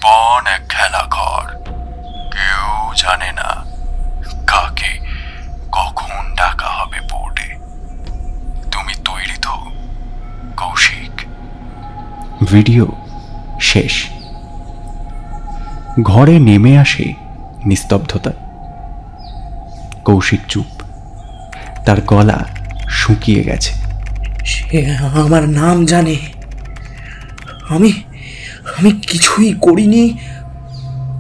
জীবন এক খেলাঘর, কেউ জানে না কাকে কখন ডাকা হবে বোর্ডে। তুমি তৈরি তো কৌশিক? ভিডিও শেষ। ঘরে নেমে আসে নিস্তব্ধতা। কৌশিক চুপ, তার গলা শুকিয়ে গেছে। সে আমার নাম জানে, আমি আমি কিছুই করিনি,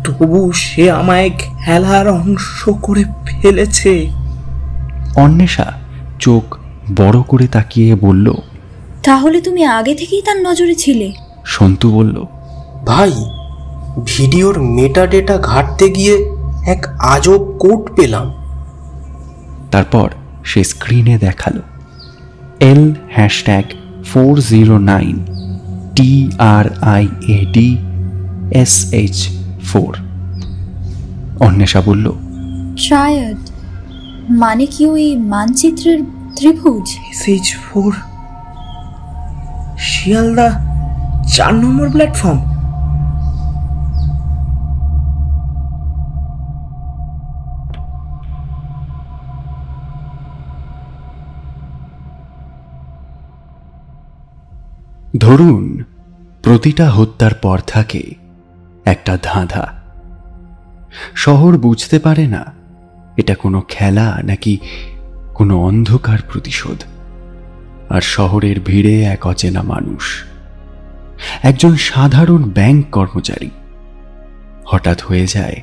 তবু সে আমায় খেলার অংশ করে ফেলেছে। অন্বেষা চোখ বড় করে তাকিয়ে বলল, তাহলে তুমি আগে থেকেই তার নজরে ছিলে? সন্তু বলল, ভাই, ভিডিওর মেটা ডেটা ঘাঁটতে গিয়ে এক আজব কোড পেলাম। তারপর সে স্ক্রিনে দেখালো L#409 TRIADSH4। অন্বেষা বলল, শায়দ, মানে কি ওই মানচিত্রের ত্রিভুজ? SH4, শিয়ালদা 4 নম্বর প্ল্যাটফর্ম। ধরুন প্রতিটা হত্যার পর থাকে একটা ধাঁধা। শহর বুঝতে পারে না এটা কোনো খেলা নাকি কোনো অন্ধকার প্রতিশোধ। আর শহরের ভিড়ে এক অচেনা মানুষ, একজন সাধারণ ব্যাংক কর্মচারী, হঠাৎ হয়ে যায়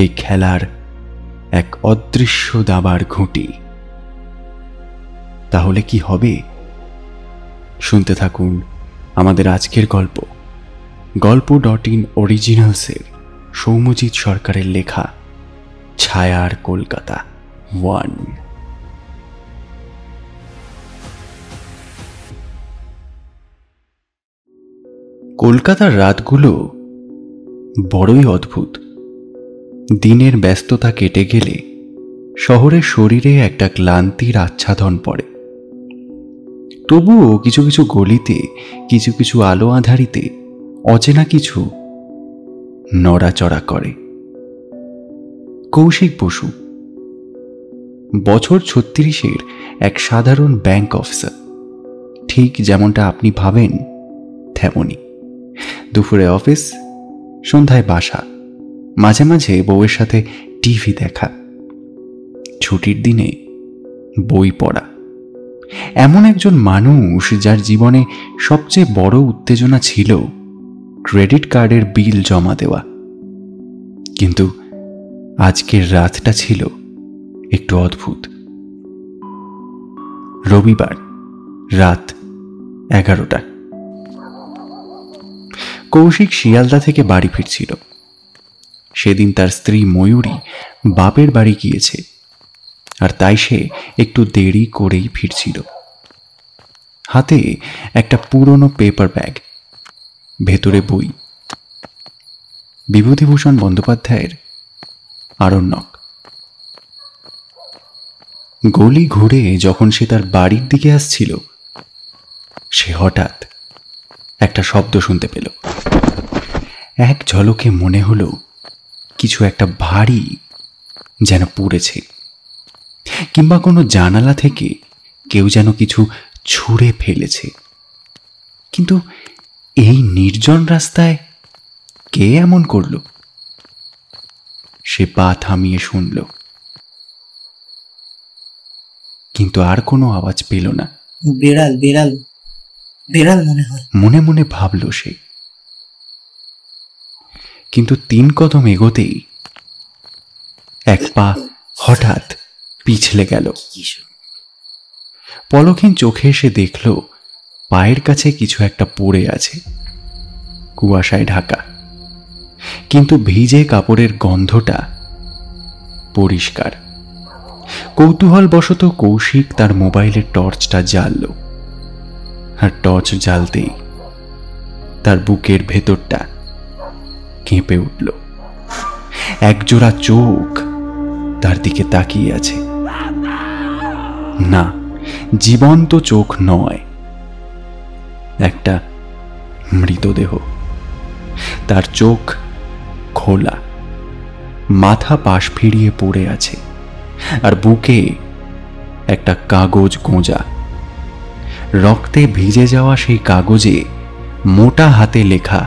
এই খেলার এক অদৃশ্য দাবার ঘুঁটি। তাহলে কি হবে? শুনতে থাকুন আমাদের আজকের গল্প। গল্প.in অরিজিনালসের সৌম্যজিৎ সরকারের লেখা ছায়ার কলকাতা 1। কলকাতার রাতগুলো বড়ই অদ্ভুত। দিনের ব্যস্ততা কেটে গেলে শহরের শরীরে একটা ক্লান্তির আচ্ছাদন পড়ে। তবুও কিছু কিছু গলিতে, কিছু কিছু আলো আঁধারিতে অচেনা কিছু নড়াচড়া করে। কৌশিক বসু বছর 36-এর এক সাধারণ ব্যাংক অফিসার। ঠিক যেমনটা আপনি ভাবেন তেমনই। দুপুরে অফিস, সন্ধ্যায় বাসা, মাঝে মাঝে বউয়ের সাথে টিভি দেখা, ছুটির দিনে বই পড়া। এমন একজন মানুষ যার জীবনে সবচেয়ে বড় উত্তেজনা ছিল ক্রেডিট কার্ডের বিল জমা দেওয়া। কিন্তু আজকের রাতটা ছিল একটু অদ্ভুত। রবিবার রাত 11টা। কৌশিক শিয়ালদা থেকে বাড়ি ফিরছিল। সেদিন তার স্ত্রী ময়ূরী বাপের বাড়ি গিয়েছে, আর তাই সে একটু দেরি করেই ফিরছিল। হাতে একটা পুরনো পেপার ব্যাগ, ভেতরে বই, বিভূতিভূষণ বন্দ্যোপাধ্যায়ের আরণ্যক। গলি ঘুরে যখন সে তার বাড়ির দিকে আসছিল, সে হঠাৎ একটা শব্দ শুনতে পেল। এক ঝলকে মনে হলো কিছু একটা ভারী যেন পড়েছে, কিংবা কোনো জানালা থেকে কেউ যেন কিছু ছুঁড়ে ফেলেছে। কিন্তু এই নির্জন রাস্তায় কে এমন করল? সে পা থামিয়ে শুনল, কিন্তু আর কোনো আওয়াজ পেল না। বিড়াল বিড়াল বিড়াল মনে হয়, মনে মনে ভাবল সে। কিন্তু 3 কদম এগোতেই এক পা হঠাৎ পিছলে গেল। পলকহীন চোখে এসে দেখল পায়ের কাছে কিছু একটা পড়ে আছে, কুয়াশায় ঢাকা, কিন্তু ভিজে কাপড়ের গন্ধটা পরিষ্কার। কৌতূহলবশত কৌশিক তার মোবাইলের টর্চটা জ্বালল, আর টর্চ জ্বালতেই তার বুকের ভেতরটা কেঁপে উঠল। একজোড়া চোখ তার দিকে তাকিয়ে আছে। না, জীবন্ত চোখ নয়, একটা মৃতদেহ। তার চোখ খোলা, মাথা পাশ ফিরিয়ে পড়ে আছে, আর বুকে একটা কাগজ গোঁজা। রক্তে ভিজে যাওয়া সেই কাগজে মোটা হাতে লেখা,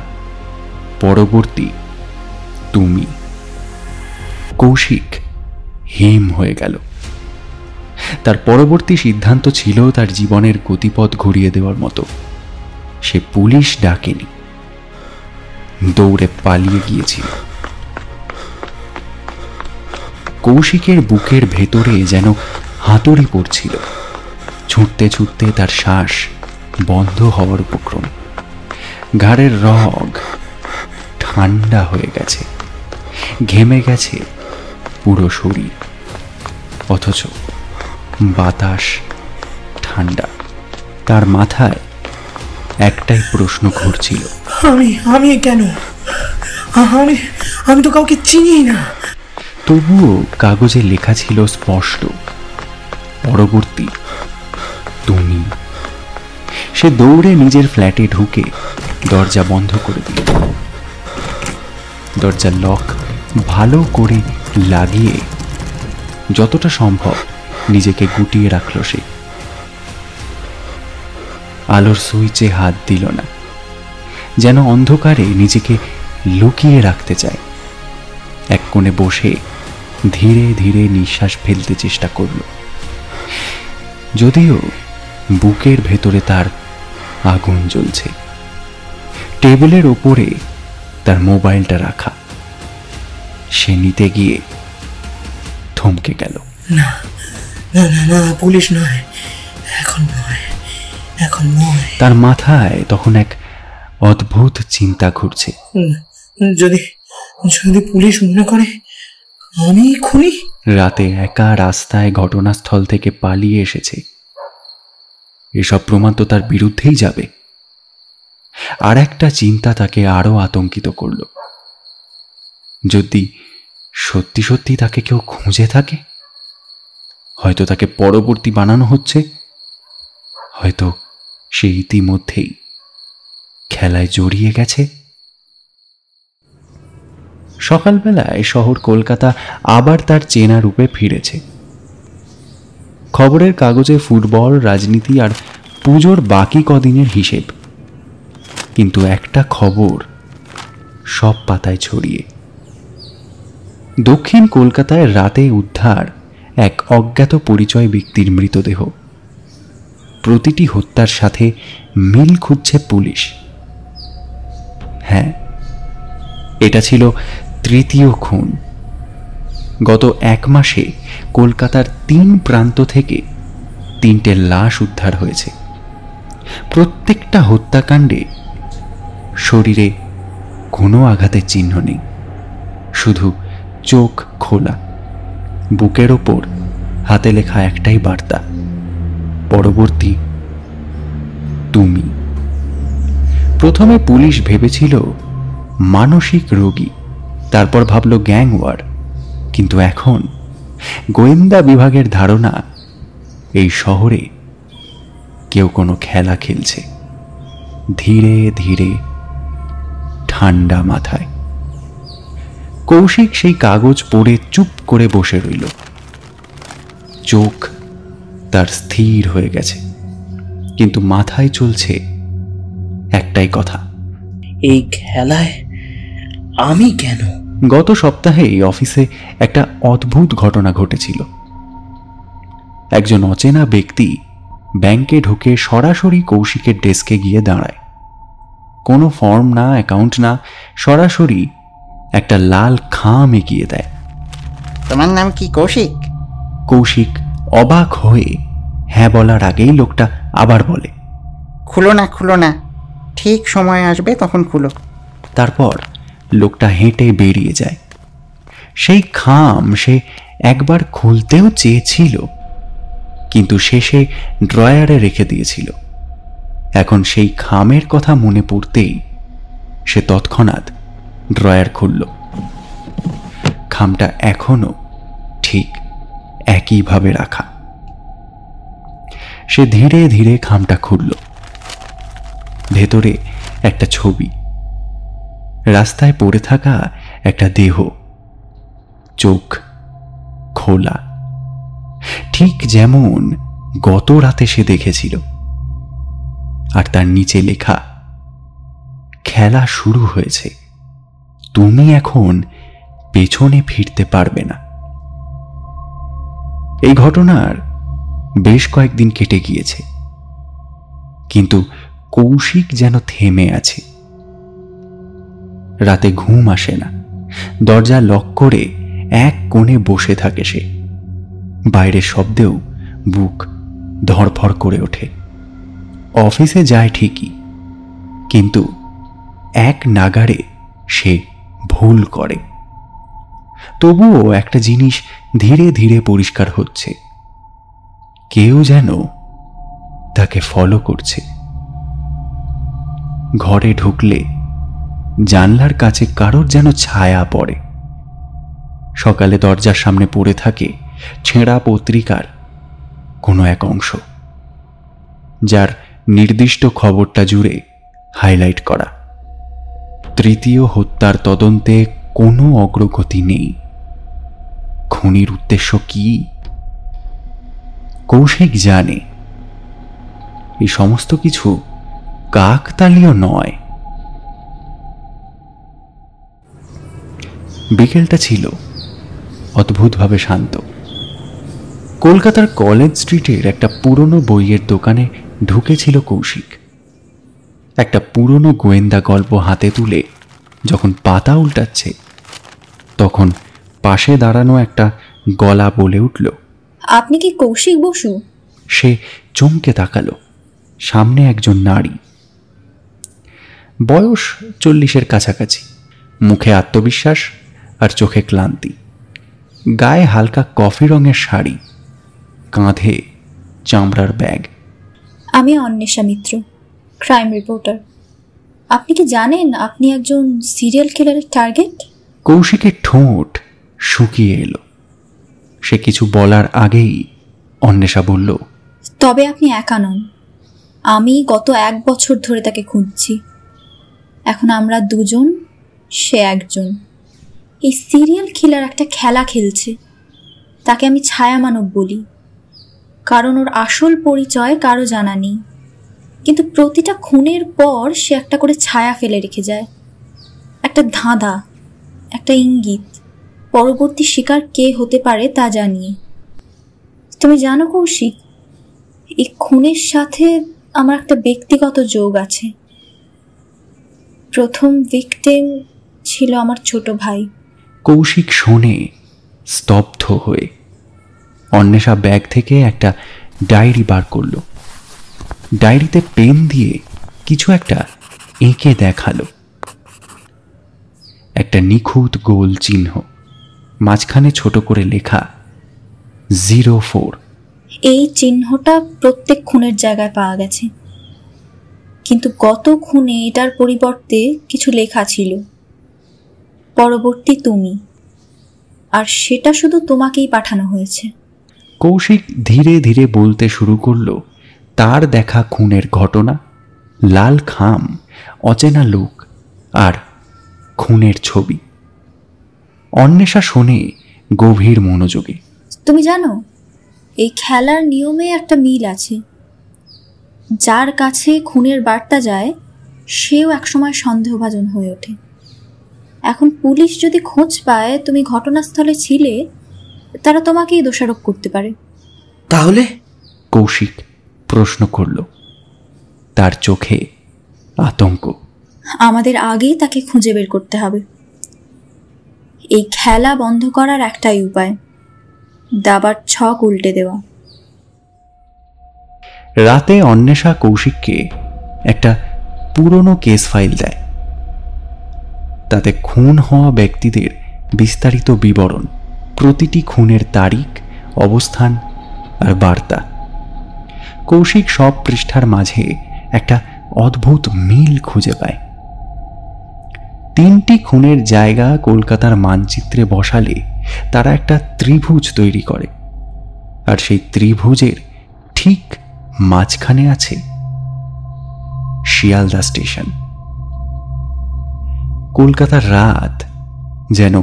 পরবর্তী তুমি। কৌশিক হিম হয়ে গেল। তার পরবর্তী সিদ্ধান্ত ছিল তার জীবনের গতিপথ ঘুরিয়ে দেওয়ার মতো। সে পুলিশ ডাকেনি, দৌড়ে পালিয়ে গিয়েছিল। কৌশিকের বুকের ভেতরে যেন হাতুড়ি পড়ছিল। ছুটতে ছুটতে তার শ্বাস বন্ধ হওয়ার উপক্রম। ঘাড়ের রগ ঠান্ডা হয়ে গেছে, ঘেমে গেছে পুরো শরীর, অথচ বাতাস ঠান্ডা। তার মাথায় একটাই প্রশ্ন ঘুরছিল, আমি কেন? আমি তো কাউকে চিনি না। তবুও কাগজে লেখা ছিল স্পষ্ট, পরবর্তী তুমি। সে দৌড়ে নিজের ফ্ল্যাটে ঢুকে দরজা বন্ধ করে দিল। দরজার লক ভালো করে লাগিয়ে যতটা সম্ভব নিজেকে গুটিয়ে রাখল সে। আলোর সুইচে হাত দিল না, যেন অন্ধকারে নিজেকে লুকিয়ে রাখতে চায়। এক কোণে বসে ধীরে ধীরে নিঃশ্বাস ফেলতে চেষ্টা করল, যদিও বুকের ভেতরে তার আগুন জ্বলছে। টেবিলের ওপরে তার মোবাইলটা রাখা। সে নিতে গিয়ে থমকে গেল। না, পুলিশ নয়, এখন নয়। তার মাথায় তখন এক অদ্ভুত চিন্তা ঘুরছে। যদি পুলিশ মনে করে আমি খুনি। রাতে একা রাস্তায় ঘটনাস্থল থেকে পালিয়ে এসেছে, এসব প্রমাণ তো তার বিরুদ্ধেই যাবে। আর একটা চিন্তা তাকে আরো আতঙ্কিত করল। যদি সত্যি সত্যি তাকে কেউ খুঁজে থাকে, হয়তো তাকে পরবর্তী বানানো হচ্ছে, হয়তো সে ইতিমধ্যেই খেলায় জড়িয়ে গেছে। সকালবেলায় শহর কলকাতা আবার তার চেনা রূপে ফিরেছে। খবরের কাগজে ফুটবল, রাজনীতি আর পুজোর বাকি কদিনের হিসেব, কিন্তু একটা খবর সব পাতায় ছড়িয়ে। দক্ষিণ কলকাতায় রাতে উদ্ধার এক অজ্ঞাত পরিচয় ব্যক্তির মৃতদেহ। প্রতিটি হত্যার সাথে মিল খুঁজছে পুলিশ। হ্যাঁ, এটা ছিল তৃতীয় খুন। গত এক মাসে কলকাতার 3 প্রান্ত থেকে 3টে লাশ উদ্ধার হয়েছে। প্রত্যেকটা হত্যাকাণ্ডে শরীরে কোনো আঘাতের চিহ্ন নেই, শুধু চোখ খোলা, বুকের ওপর হাতে লেখা একটাই বার্তা, পরবর্তী তুমি। প্রথমে পুলিশ ভেবেছিল মানসিক রোগী, তারপর ভাবল গ্যাংওয়ার, কিন্তু এখন গোয়েন্দা বিভাগের ধারণা এই শহরে কেউ কোনো খেলা খেলছে। ধীরে ধীরে, ঠান্ডা মাথায় কৌশিক সেই কাগজ পড়ে চুপ করে বসে রইল। চোখ তার স্থির হয়ে গেছে, কিন্তু মাথায় চলছে একটাই কথা, এই খেলায় আমি কেন? গত সপ্তাহে অফিসে একটা অদ্ভুত ঘটনা ঘটেছিল। একজন অচেনা ব্যক্তি ব্যাংকে ঢুকে সরাসরি কৌশিকের ডেস্কে গিয়ে দাঁড়ায়। কোনো ফর্ম না, অ্যাকাউন্ট না, সরাসরি একটা লাল খাম এগিয়ে দেয়। তোমার নাম কি কৌশিক? কৌশিক অবাক হয়ে হ্যাঁ বলার আগেই লোকটা আবার বলে, খুলো না, ঠিক সময় আসবে তখন খুলো। তারপর লোকটা হেঁটে বেরিয়ে যায়। সেই খাম সে একবার খুলতেও চেয়েছিল, কিন্তু শেষে ড্রয়ারে রেখে দিয়েছিল। এখন সেই খামের কথা মনে পড়তেই সে তৎক্ষণাৎ ড্রয়ার খুলল। খামটা এখনো ঠিক একইভাবে রাখা। সে ধীরে ধীরে খামটা খুলল। ভেতরে একটা ছবি, রাস্তায় পড়ে থাকা একটা দেহ, চোখ খোলা, ঠিক যেমন গত রাতে সে দেখেছিল। আর তার নিচে লেখা, খেলা শুরু হয়েছে, তুমি এখন পেছনে ফিরতে পারবে না। এই ঘটনার বেশ কয়েকদিন কেটে গিয়েছে, কিন্তু কৌশিক যেন থেমে আছে। রাতে ঘুম আসে না, দরজা লক করে এক কোণে বসে থাকে সে। বাইরের শব্দেও বুক ধড়ফড় করে ওঠে। অফিসে যায় ঠিকই, কিন্তু এক নাগাড়ে সে ভুল করে। তবুও একটা জিনিস ধীরে ধীরে পরিষ্কার হচ্ছে, কেউ যেন তাকে ফলো করছে। ঘরে ঢুকলে জানলার কাছে কারোর যেন ছায়া পড়ে। সকালে দরজার সামনে পড়ে থাকে ছেঁড়া পত্রিকার কোনো এক অংশ, যার নির্দিষ্ট খবরটা জুড়ে হাইলাইট করা, তৃতীয় হত্যার তদন্তে কোনো অগ্রগতি নেই। খুনির উদ্দেশ্য কি? কৌশিক জানে এই সমস্ত কিছু কাকতালীয় নয়। বিকেলটা ছিল অদ্ভুতভাবে শান্ত। কলকাতার কলেজ স্ট্রিটের একটা পুরনো বইয়ের দোকানে ঢুকেছিল কৌশিক। একটা পুরনো গোয়েন্দা গল্প হাতে তুলে যখন পাতা উল্টাচ্ছে, তখন পাশে দাঁড়ানো একটা গলা বলে উঠল, আপনি কি কৌশিক বসু? সে চমকে তাকালো। সামনে একজন নারী, বয়স 40-এর কাছাকাছি, মুখে আত্মবিশ্বাস আর চোখে ক্লান্তি। গায়ে হালকা কফি রঙের শাড়ি, কাঁধে চামড়ার ব্যাগ। আমি অন্বেষা মিত্র, ক্রাইম রিপোর্টার। আপনি কি জানেন আপনি একজন সিরিয়াল কিলারের টার্গেট? কৌশিকের ঠোঁট শুকিয়ে এলো। সে কিছু বলার আগেই অন্বেষা বলল, তবে আপনি একা নন। আমি গত 1 বছর ধরে তাকে খুঁজছি। এখন আমরা দুজন, সে একজন। এই সিরিয়াল কিলার একটা খেলা খেলছে। তাকে আমি ছায়া মানব বলি, কারণ ওর আসল পরিচয় কারো জানা নেই। কিন্তু প্রতিটা খুনের পর সে একটা করে ছায়া ফেলে রেখে যায়, একটা ধাঁধা, একটা ইঙ্গিত, পরবর্তী শিকার কে হতে পারে তা জানিয়ে। তুমি জানো কৌশিক, এই খুনের সাথে আমার একটা ব্যক্তিগত যোগ আছে। প্রথম ভিকটিম ছিল আমার ছোট ভাই। কৌশিক শোনে স্তব্ধ হয়ে। অন্বেষা ব্যাগ থেকে একটা ডায়েরি বার করল। ডায়েরিতে পেন দিয়ে কিছু একটা এঁকে দেখালো। একটা নিখুঁত গোল চিহ্ন, মাঝখানে ছোট করে লেখা 04। এই চিহ্নটা প্রত্যেক খুনের জায়গায় পাওয়া গেছে, কিন্তু গত খুনে এটার পরিবর্তে কিছু লেখা ছিল, পরবর্তী তুমি, আর সেটা শুধু তোমাকেই পাঠানো হয়েছে। কৌশিক ধীরে ধীরে বলতে শুরু করলো তার দেখা খুনের ঘটনা, লাল খাম, অচেনা লোক আর খুনের ছবি। অন্বেষা শোনে গভীর মনোযোগে। তুমি জানো, এই খেলার নিয়মে একটা মিল আছে। যার কাছে খুনের বার্তা যায় সেও একসময় সন্দেহভাজন হয়ে ওঠে। এখন পুলিশ যদি খোঁজ পায় তুমি ঘটনাস্থলে ছিলে, তারা তোমাকেই দোষারোপ করতে পারে। তাহলে? কৌশিক প্রশ্ন করল, তার চোখে আতঙ্ক। আমাদের আগেই তাকে খুঁজে বের করতে হবে। এই খেলা বন্ধ করার একটাই উপায়, দাবার ছক উল্টে দেওয়া। রাতে অন্বেষা কৌশিককে একটা পুরনো কেস ফাইল দেয়। তাতে খুন হওয়া ব্যক্তিদের বিস্তারিত বিবরণ, প্রতিটি খুনের তারিখ, অবস্থান আর বার্তা। কৌশিক সব পৃষ্ঠার মাঝে একটা অদ্ভুত মিল খুঁজে পায়। 3টি খুনের জায়গা কলকাতার মানচিত্রে বসালে তারা একটা ত্রিভুজ তৈরি করে, আর সেই ত্রিভুজের ঠিক মাঝখানে আছে শিয়ালদা স্টেশন। কলকাতার রাত যেন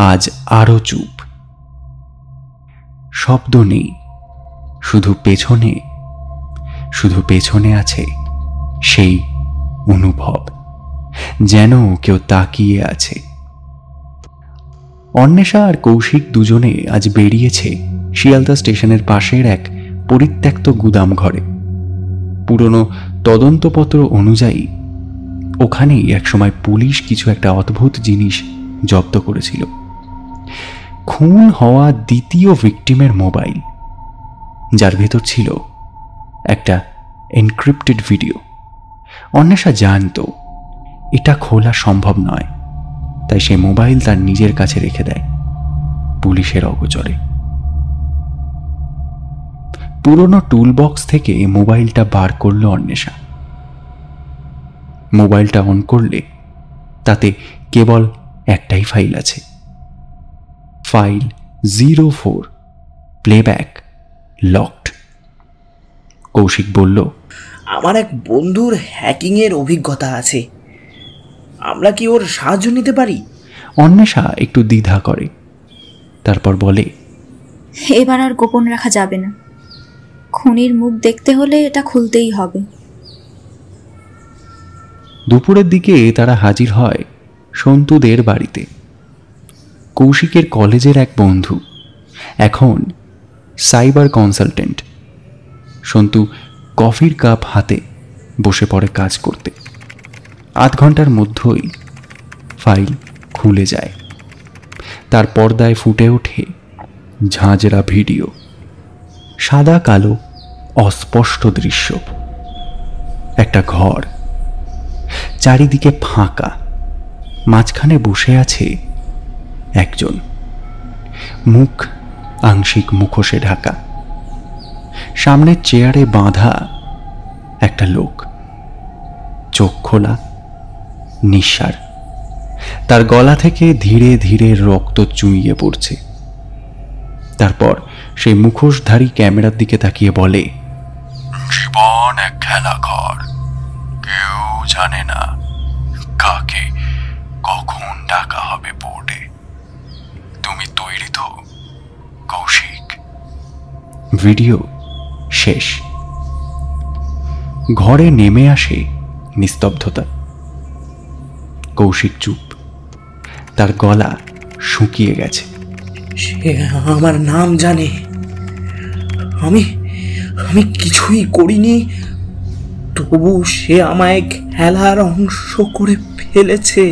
আজ আরো চুপ। শব্দ নেই, শুধু পেছনে আছে সেই অনুভব, যেন কেউ তাকিয়ে আছে। অন্বেষা আর কৌশিক দুজনে আজ বেরিয়েছে শিয়ালদা স্টেশনের পাশের এক পরিত্যক্ত গুদাম ঘরে। পুরনো তদন্তপত্র অনুযায়ী ওখানেই একসময় পুলিশ কিছু একটা অদ্ভুত জিনিস জব্দ করেছিল। খুন হওয়া দ্বিতীয় ভিকটিমের মোবাইল, যার ভেতর ছিল একটা এনক্রিপ্টেড ভিডিও। অন্বেষা জানত এটা খোলা সম্ভব নয়, তাই সে মোবাইল তার নিজের কাছে রেখে দেয় পুলিশের অগোচরে। পুরনো টুলবক্স থেকে মোবাইলটা বার করল অন্বেষা। মোবাইলটা অন করলে তাতে কেবল একটাই ফাইল আছে, ফাইল 04, প্লেব্যাক লকড। কৌশিক বলল, আমার এক বন্ধুর হ্যাকিংয়ের অভিজ্ঞতা আছে, আমরা কি ওর সাহায্য নিতে পারি? অন্বেষা একটু দ্বিধা করে, তারপর বলে, এবার আর গোপন রাখা যাবে না। খুনির মুখ দেখতে হলে এটা খুলতেই হবে। দুপুরের দিকে তারা হাজির হয় সন্তুদের বাড়িতে। কৌশিকের কলেজের এক বন্ধু, এখন সাইবার কনসালটেন্ট। সন্তু কফির কাপ হাতে বসে পড়ে কাজ করতে। আধ ঘন্টার মধ্যেই ফাইল খুলে যায়। তার পর্দায় ফুটে ওঠে ঝাঁঝরা ভিডিও, সাদা কালো অস্পষ্ট দৃশ্য। একটা ঘর, চারিদিকে ফাঁকা, মাঝখানে বসে আছে একজন, মুখ আংশিক মুখোশে ঢাকা। সামনের চেয়ারে বাঁধা একটা লোক, চোখ খোলা, নিঃসার। তার গলা থেকে ধীরে ধীরে রক্ত চুইয়ে পড়ছে। তারপর সেই মুখোশধারী ক্যামেরার দিকে তাকিয়ে বলে, জীবন এক খেলা ঘর, কেউ জানে না কাকে কখন ডাকা হবে বোর্ডে। তুমি তৈরি তো কৌশিক? ভিডিও শেষ। ঘরে নেমে আসে নিস্তব্ধতা। কৌশিক চুপ, তার গলা শুকিয়ে গেছে। সে আমার নাম জানে, আমি আমি কিছুই করিনি, তবু সে আমায় খেলার অংশ করে ফেলেছে।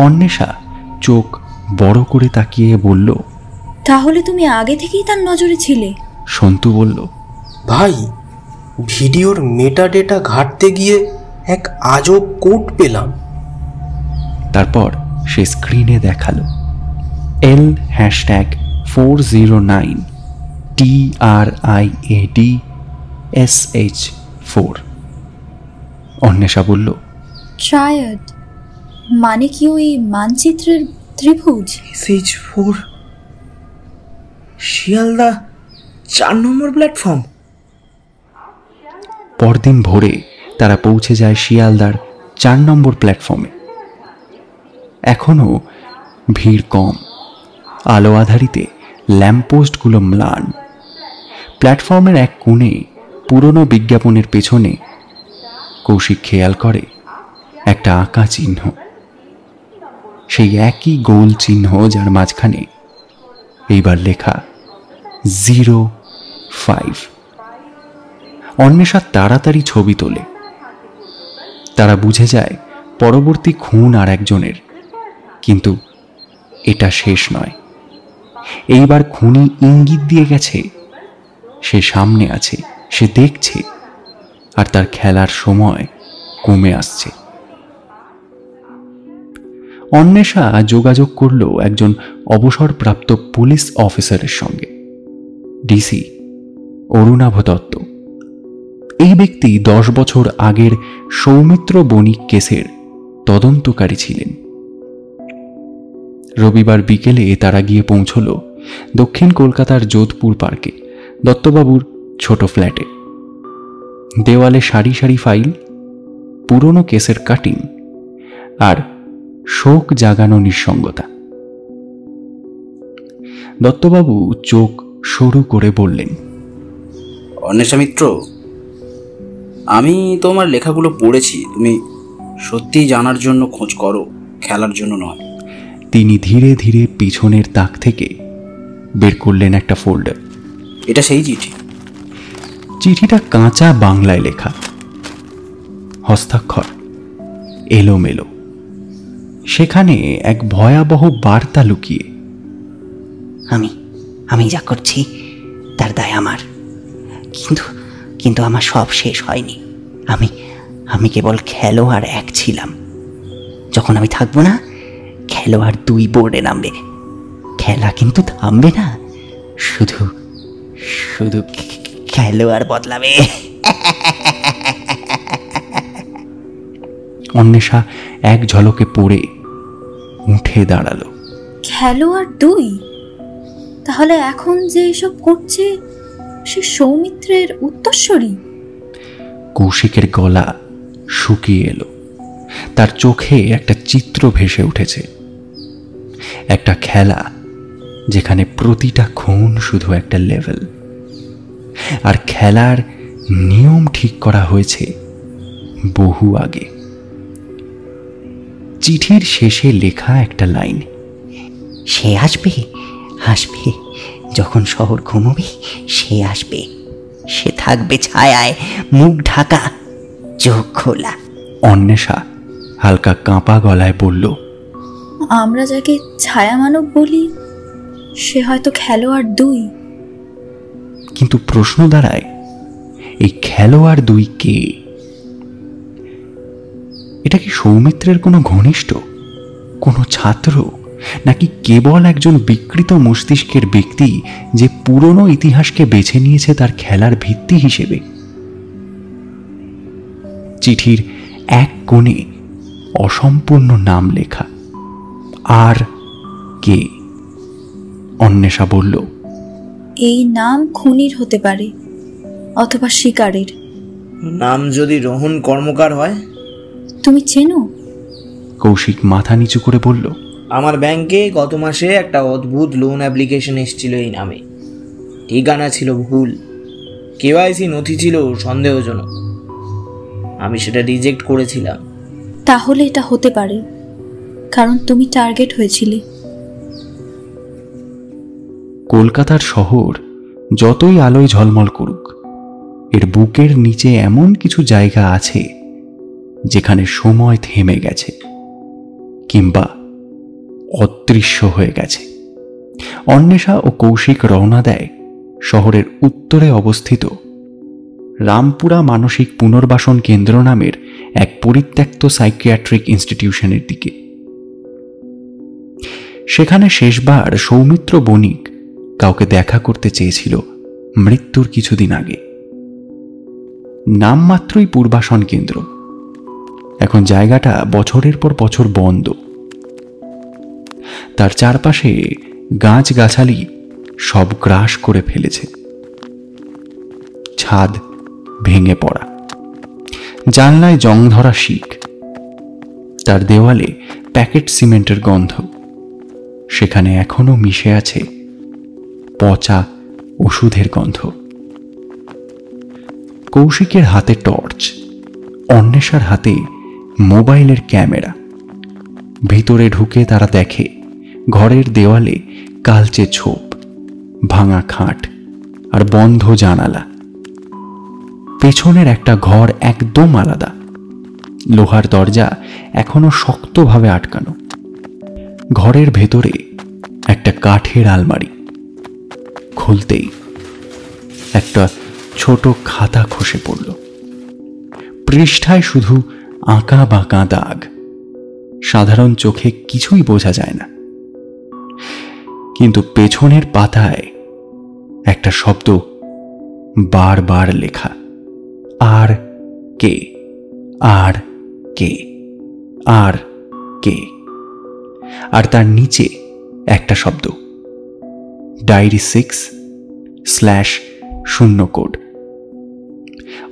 অন্বেষা চোখ বড় করে তাকিয়ে বলল, তাহলে তুমি আগে থেকেই তার নজরে ছিলে? সন্তু বলল, ভাই, ভিডিওর মেটাডেটা ঘাঁটতে গিয়ে এক আজব কোড পেলাম। তারপর সে স্ক্রিনে দেখালো L#409 TRIADSH4। অন্বেষা বলল, ট্রায়াড মানে কি ওই মানচিত্রের ত্রিভুজ? SH4, শিয়ালদা 4 নম্বর প্ল্যাটফর্ম। পরদিন ভোরে তারা পৌঁছে যায় শিয়ালদার 4 নম্বর প্ল্যাটফর্মে। এখনও ভিড় কম, আলো আধারিতে ল্যাম্পপোস্টগুলো ম্লান। প্ল্যাটফর্মের এক কোণে পুরনো বিজ্ঞাপনের পেছনে কৌশিক খেয়াল করে একটা আঁকা চিহ্ন, সেই একই গোল চিহ্ন যার মাঝখানে এইবার লেখা 05। অন্বেষা তাড়াতাড়ি ছবি তোলে। তারা বুঝে যায় পরবর্তী খুন আর একজনের, কিন্তু এটা শেষ নয়। এইবার খুনি ইঙ্গিত দিয়ে গেছে সে সামনে আছে, সে দেখছে, আর তার খেলার সময় কমে আসছে। অন্বেষা যোগাযোগ করল একজন অবসরপ্রাপ্ত পুলিশ অফিসারের সঙ্গে, ডিসি অরুণাভ দত্ত। এই ব্যক্তি 10 বছর আগের সৌমিত্র বণিক কেসের তদন্তকারী ছিলেন। রবিবার বিকেলে তারা গিয়ে পৌঁছল দক্ষিণ কলকাতার যোধপুর পার্কে দত্তবাবুর ছোট ফ্ল্যাটে। দেওয়ালে সারি সারি ফাইল, পুরনো কেসের কাটিং আর শোক জাগানো নিঃসঙ্গতা। দত্তবাবু চোখ সরু করে বললেন, অন্বেষা মিত্র, আমি তোমার লেখাগুলো পড়েছি। তুমি সত্যিই জানার জন্য খোঁজ করো, খেলার জন্য নয়। তিনি ধীরে ধীরে পিছনের তাক থেকে বের করলেন একটা ফোল্ডার। এটা সেই চিঠি। চিঠিটা কাঁচা বাংলায় লেখা, হস্তাক্ষর এলোমেলো। সেখানে এক ভয়াবহ বার্তা লুকিয়ে। আমি যা করছি তার দায় আমার, কিন্তু আমার সব শেষ হয়নি। আমি কেবল খেলোয়াড় 1 ছিলাম। যখন আমি থাকবো না, খেলোয়াড় 2 বোর্ডে নামবে। খেলা কিন্তু থামবে না, শুধু খেলোয়াড় বদলাবে। অন্বেষা এক ঝলকে পড়ে উঠে দাঁড়ালো। খেলোয়াড় 2? তাহলে এখন যে এসব করছে সে সৌমিত্রের উত্তরসূরি? কৌশিকের গলা শুকিয়ে এলো, তার চোখে একটা চিত্র ভেসে উঠেছে। একটা খেলা যেখানে প্রতিটা খুন শুধু একটা লেভেল, আর খেলার নিয়ম ঠিক করা হয়েছে বহু আগে। চিঠির শেষে লেখা একটা লাইন, সে আসবে যখন শহর ঘুমোবে। সে আসবে, সে থাকবে ছায়ায়, মুখ ঢাকা, চোখ খোলা। অন্বেষা হালকা কাঁপা গলায় বলল, আমরা যাকে ছায়া মানব বলি সে হয়তো খেলোয়াড় 2। কিন্তু প্রশ্ন দাঁড়ায়, এই খেলোয়াড় 2 কে? এটা কি সৌমিত্রের কোনো ঘনিষ্ঠ, কোনো ছাত্র, নাকি কেবল একজন বিকৃত মস্তিষ্কের ব্যক্তি যে পুরনো ইতিহাসকে বেছে নিয়েছে তার খেলার ভিত্তি হিসেবে? চিঠির এক কোণে অসম্পূর্ণ নাম লেখা, আর কে? অন্বেষা বলল, এই নাম খুনির হতে পারে অথবা শিকারের। নাম যদি রোহন কর্মকার হয়? তুমি চেনো? কৌশিক মাথা নিচু করে বলল, আমার ব্যাংকে গত মাসে একটা অদ্ভুত লোন অ্যাপ্লিকেশন এসেছিল এই নামে। ঠিকানা ছিল ভুল, কেওয়াইসি নথি ছিল সন্দেহজনক। আমি সেটা রিজেক্ট করেছিলাম। তাহলে এটা হতে পারে, কারণ তুমি টার্গেট হয়েছিলে। কলকাতার শহর যতই আলোয় ঝলমল করুক, এর বুকের নিচে এমন কিছু জায়গা আছে যেখানে সময় থেমে গেছে কিংবা অদৃশ্য হয়ে গেছে। অন্বেষা ও কৌশিক রওনা দেয় শহরের উত্তরে অবস্থিত রামপুরা মানসিক পুনর্বাসন কেন্দ্র নামের এক পরিত্যক্ত সাইকিয়াট্রিক ইনস্টিটিউশনের দিকে। সেখানে শেষবার সৌমিত্র বণিক কাউকে দেখা করতে চেয়েছিল মৃত্যুর কিছুদিন আগে। নামমাত্রই পূর্বাসন কেন্দ্র, এখন জায়গাটা বছরের পর বছর বন্ধ। তার চারপাশে গাছগাছালি সব গ্রাস করে ফেলেছে, ছাদ ভেঙে পড়া, জানলায় জং ধরা শিক, তার দেওয়ালে প্যাকেট সিমেন্টের গন্ধ। সেখানে এখনো মিশে আছে পচা ওষুধের গন্ধ। কৌশিকের হাতে টর্চ, অন্বেষার হাতে মোবাইলের ক্যামেরা। ভিতরে ঢুকে তারা দেখে ঘরের দেওয়ালে কালচে ছোপ, ভাঙা খাট আর বন্ধ জানালা। পেছনের একটা ঘর একদম আলাদা, লোহার দরজা এখনো শক্তভাবে আটকানো। ঘরের ভেতরে একটা কাঠের আলমারি, খুলতেই একটা ছোট খাতা খসে পড়ল। পৃষ্ঠায় শুধু আঁকা বাঁকা দাগ, সাধারণ চোখে কিছুই বোঝা যায় না। কিন্তু পেছনের পাতায় একটা শব্দ বারবার লেখা, আর কে, আর কে, আর কে। আর তার নিচে একটা শব্দ, ডায়েরি 6/0 কোড।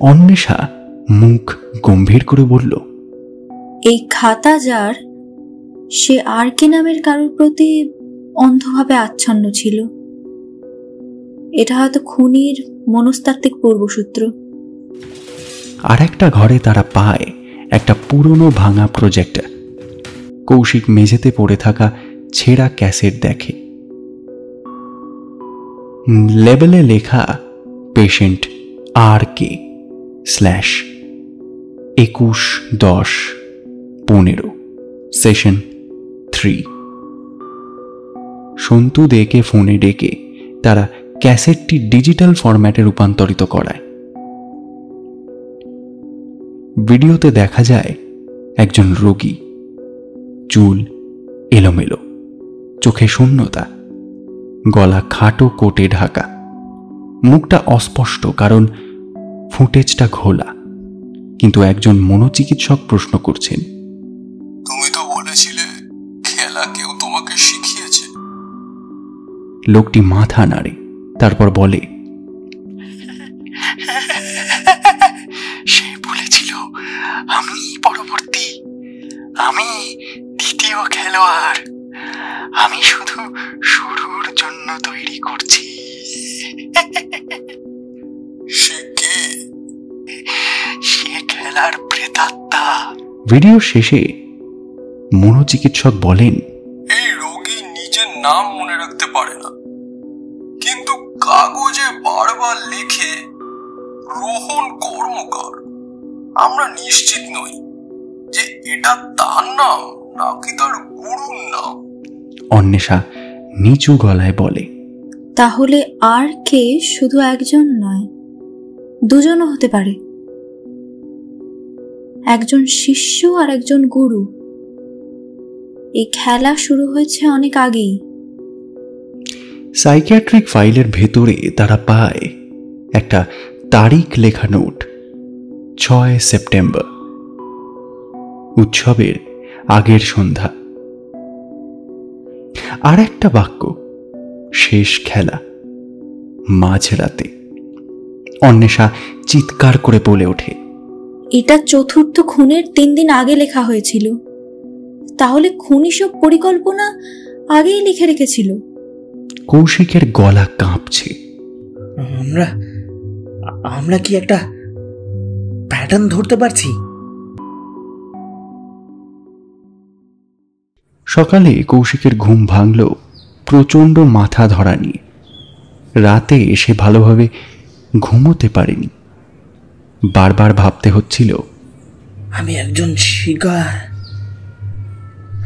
অন্বেষা মুখ গম্ভীর করে বলল, এই খাতা যার সে আর কে নামের কারোর প্রতি অন্ধভাবে আচ্ছন্ন ছিল। এটা হয়তো খুনির মনস্তাত্ত্বিক পূর্বসূত্র। আর একটা ঘরে তারা পায় একটা পুরনো ভাঙা প্রজেক্টর। কৌশিক মেঝেতে পড়ে থাকা ছেঁড়া ক্যাসেট দেখে। লেবেলে লেখা পেশেন্ট RK/21/10 সেশন 3। সন্তু দেকে ফোনে ডেকে তারা ক্যাসেটটি ডিজিটাল ফরম্যাটে রূপান্তরিত করায়। ভিডিওতে দেখা যায় একজন রোগী, চুল এলোমেলো, চোখে শূন্যতা, গলা খাটো কোটে ঢাকা, মুখটা অস্পষ্ট কারণ ফুটেজটা ঘোলা। কিন্তু একজন মনোচিকিৎসক প্রশ্ন করছেন, তুমি তো বলেছিলে খেলা কেউ তোমাকে শিখিয়েছে। লোকটি মাথা নাড়ে, তারপর বলে, সে বলেছিল আমি পরবর্তী, আমি দ্বিতীয় খেলোয়াড়, আমি শুধু শুরুর জন্য তৈরি করছি। সে কে? সে খেলার প্রেতাত্মা। ভিডিও শেষে মনোচিকিৎসক বলেন, এই রোগী নিজের নাম মনে রাখতে পারে না, কিন্তু কাগজে বারবার লেখে রোহন কর্মকার। আমরা নিশ্চিত নই যে এটা তার নাম নাকি তার গুরুর নাম। অন্বেষা নিচু গলায় বলে, তাহলে আর কে শুধু একজন নয়, দুজনও হতে পারে। একজন শিষ্য আর একজন গুরু। এই খেলা শুরু হয়েছে অনেক আগেই। সাইকিয়াট্রিক ফাইলের ভেতরে তারা পায় একটা তারিখ লেখা নোট, 6 সেপ্টেম্বর, উৎসবের আগের সন্ধ্যা। আর একটা বাক্য, শেষ খেলা, মাঝরাতে। অন্বেষা চিৎকার করে বলে ওঠে, এটা চতুর্থ খুনের 3 দিন আগে লেখা হয়েছিল। তাহলে খুনি সব পরিকল্পনা আগেই লিখে রেখেছিল। কৌশিকের গলা কাঁপছে। আমরা কি একটা প্যাটার্ন ধরতে পারছি? সকালে কৌশিকের ঘুম ভাঙল প্রচণ্ড মাথা ধরা নিয়ে। রাতে এসে ভালোভাবে ঘুমোতে পারেনি। বারবার ভাবতে হচ্ছিল, আমি একজন শিকার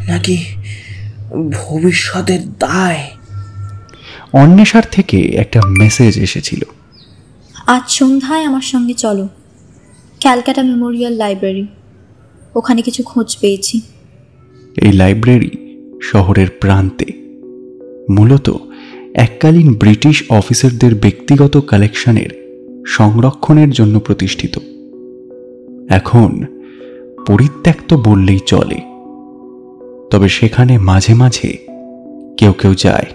নাকি ভবিষ্যতের দায়। অন্বেষার থেকে একটা মেসেজ এসেছিল, আজ সন্ধ্যায় আমার সঙ্গে চলো, ক্যালকাটা মেমোরিয়াল লাইব্রেরি, ওখানে কিছু খোঁজ পেয়েছি। এই লাইব্রেরি শহরের প্রান্তে, মূলত এককালীন ব্রিটিশ অফিসারদের ব্যক্তিগত কালেকশনের সংরক্ষণের জন্য প্রতিষ্ঠিত। এখন পরিত্যক্ত বললেই চলে, তবে সেখানে মাঝে মাঝে কেউ কেউ যায়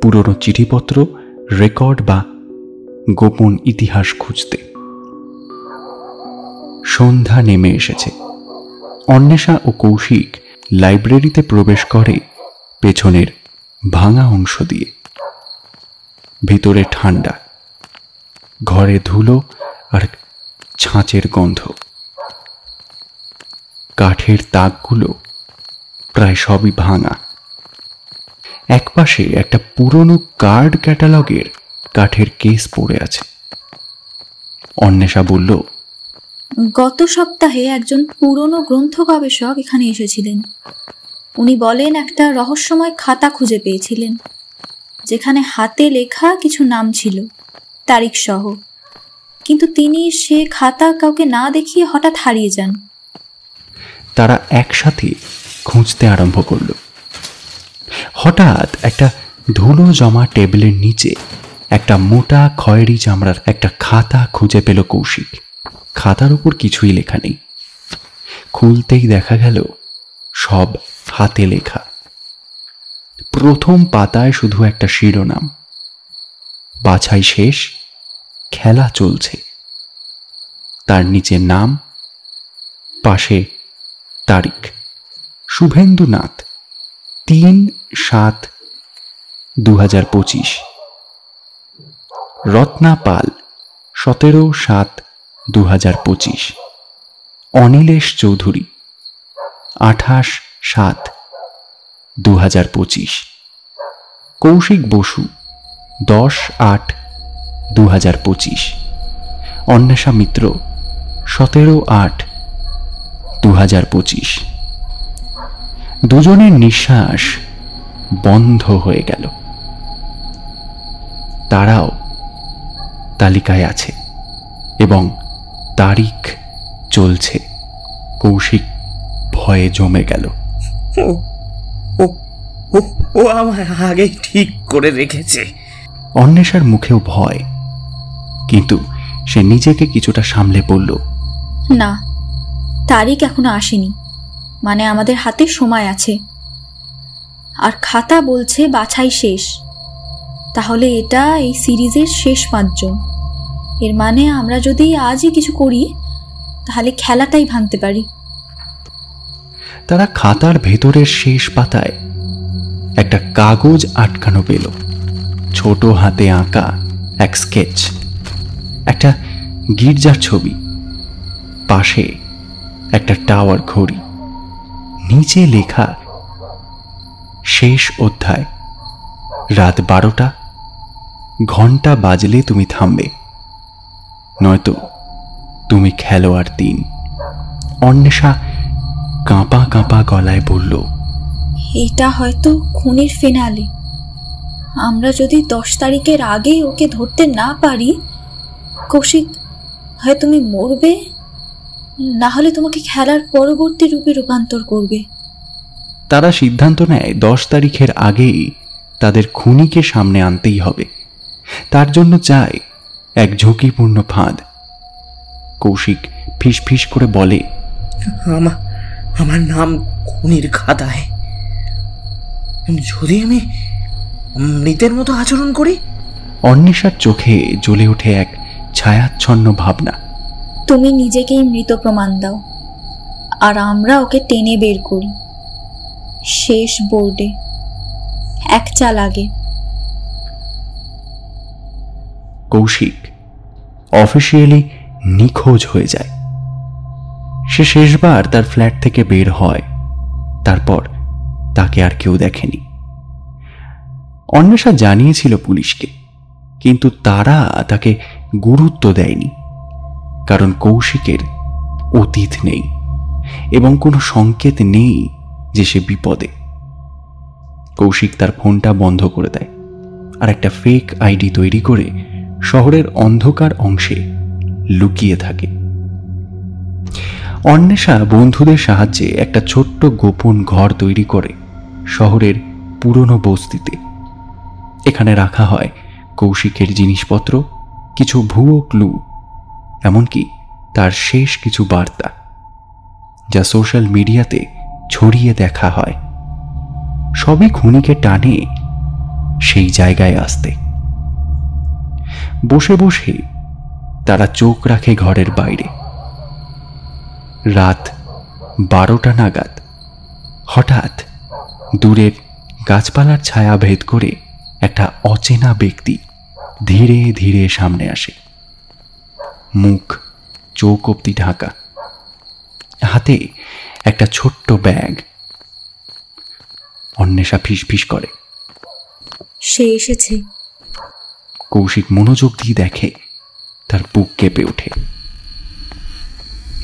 পুরনো চিঠিপত্র, রেকর্ড বা গোপন ইতিহাস খুঁজতে। সন্ধ্যা নেমে এসেছে। অন্বেষা ও কৌশিক লাইব্রেরিতে প্রবেশ করে পেছনের ভাঙা অংশ দিয়ে। ভিতরে ঠান্ডা, ঘরে ধুলো আর ছাঁচের গন্ধ। কাঠের তাকগুলো প্রায় সবই ভাঙা। একপাশে একটা পুরনো কার্ড ক্যাটালগের কাঠের কেস পড়ে আছে। অন্বেষা বলল, গত সপ্তাহে একজন পুরনো গ্রন্থ গবেষক এখানে এসেছিলেন। উনি বলেন একটা রহস্যময় খাতা খুঁজে পেয়েছিলেন, যেখানে হাতে লেখা কিছু নাম ছিল, তারিখ সহ। কিন্তু তিনি সে খাতা কাউকে না দেখিয়ে হঠাৎ হারিয়ে যান। তারা একসাথে খুঁজতে আরম্ভ করল। হঠাৎ একটা ধুলো জমা টেবিলের নিচে একটা মোটা খয়েরি চামড়ার একটা খাতা খুঁজে পেল কৌশিক। খাতার উপর কিছুই লেখা নেই। খুলতেই দেখা গেল সব হাতে লেখা। প্রথম পাতায় শুধু একটা শিরোনাম, বাছাই শেষ, খেলা চলছে। তার নিচে নাম, পাশে তারিখ, শুভেন্দুনাথ 3/7/2025, রত্না পাল 17/7/2025, অনিলেশ চৌধুরী 28/7/2025, কৌশিক বসু 10/8/2025, অন্বেষা মিত্র 17/8/2025। দুজনের নিঃশ্বাস বন্ধ হয়ে গেল। তারাও তালিকায় আছে এবং তারিখ চলছে। কৌশিক ভয়ে জমে গেল। ও ও ও ও আমার আগেই ঠিক করে রেখেছে। অন্বেষার মুখেও ভয়, কিন্তু সে নিজেকে কিছুটা সামলে বলল, না, তারিখ এখনো আসেনি, মানে আমাদের হাতে সময় আছে। আর খাতা বলছে বাছাই শেষ। তাহলে এটা এই সিরিজের শেষ 5 জন। এর মানে আমরা যদি আজই কিছু করি তাহলে খেলাটাই ভাঙতে পারি। তারা খাতার ভেতরের শেষ পাতায় একটা কাগজ আটকানো পেল। ছোট হাতে আঁকা এক স্কেচ, একটা গির্জার ছবি, পাশে একটা টাওয়ার ঘড়ি, নিচে লেখা শেষ অধ্যায়, রাত 12টা, ঘন্টা বাজলে তুমি থামবে, নয়তো তুমি খেলোয়াড় 3। অন্বেষা কাঁপা কাঁপা গলায় বলল, এটা হয়তো খুনের ফিনালে। আমরা যদি 10 তারিখের আগেই ওকে ধরতে না পারি, কৌশিক, হয় তুমি মরবে, না হলে তোমাকে খেলার পরবর্তী রূপে রূপান্তর করবে। তারা সিদ্ধান্ত নেয় 10 তারিখের আগেই তাদের খুনিকে সামনে আনতেই হবে। তার জন্য চায় এক ঝুঁকিপূর্ণ ফাঁদ। কৌশিক ফিসফিস করে বলে, আমার নাম খুনির খাতায়। যদি আমি মৃতের মতো আচরণ করি? অন্বেষার চোখে জ্বলে ওঠে এক ছায়াচ্ছন্ন ভাবনা। তুমি নিজেকেই মৃত প্রমাণ দাও, আর আমরা ওকে টেনে বের করি শেষ বোর্ডে, 1 চাল আগে। কৌশিক অফিসিয়ালি নিখোঁজ হয়ে যায়। সে শেষবার তার ফ্ল্যাট থেকে বের হয়, তারপর তাকে আর কেউ দেখেনি। অন্বেষা জানিয়েছিল পুলিশকে, কিন্তু তারা তাকে গুরুত্ব দেয়নি, কারণ কৌশিকের অতীত নেই এবং কোনো সংকেত নেই যে সে বিপদে। কৌশিক তার ফোনটা বন্ধ করে দেয় আর একটা ফেক আইডি তৈরি করে শহরের অন্ধকার অংশে লুকিয়ে থাকে। অন্বেষা বন্ধুদের সাহায্যে একটা ছোট্ট গোপন ঘর তৈরি করে শহরের পুরনো বস্তিতে। এখানে রাখা হয় কৌশিকের জিনিসপত্র, কিছু ভুয়ো ক্লু, এমনকি তার শেষ কিছু বার্তা, যা সোশ্যাল মিডিয়াতে ছড়িয়ে দেখা হয়। সবই খুনিকে টানে সেই জায়গায় আসতে। বসে বসে তারা চোখ রাখে ঘরের বাইরে। রাত 12টা নাগাদ হঠাৎ দূরের গাছপালার ছায়া ভেদ করে একটা অচেনা ব্যক্তি ধীরে ধীরে সামনে আসে। মুখ চোখ অব্দি ঢাকা, হাতে একটা ছোট্ট ব্যাগ। অন্বেষা ফিসফিস করে, সে এসেছে। কৌশিক মনোযোগ দিয়ে দেখে, তার বুক কেঁপে ওঠে।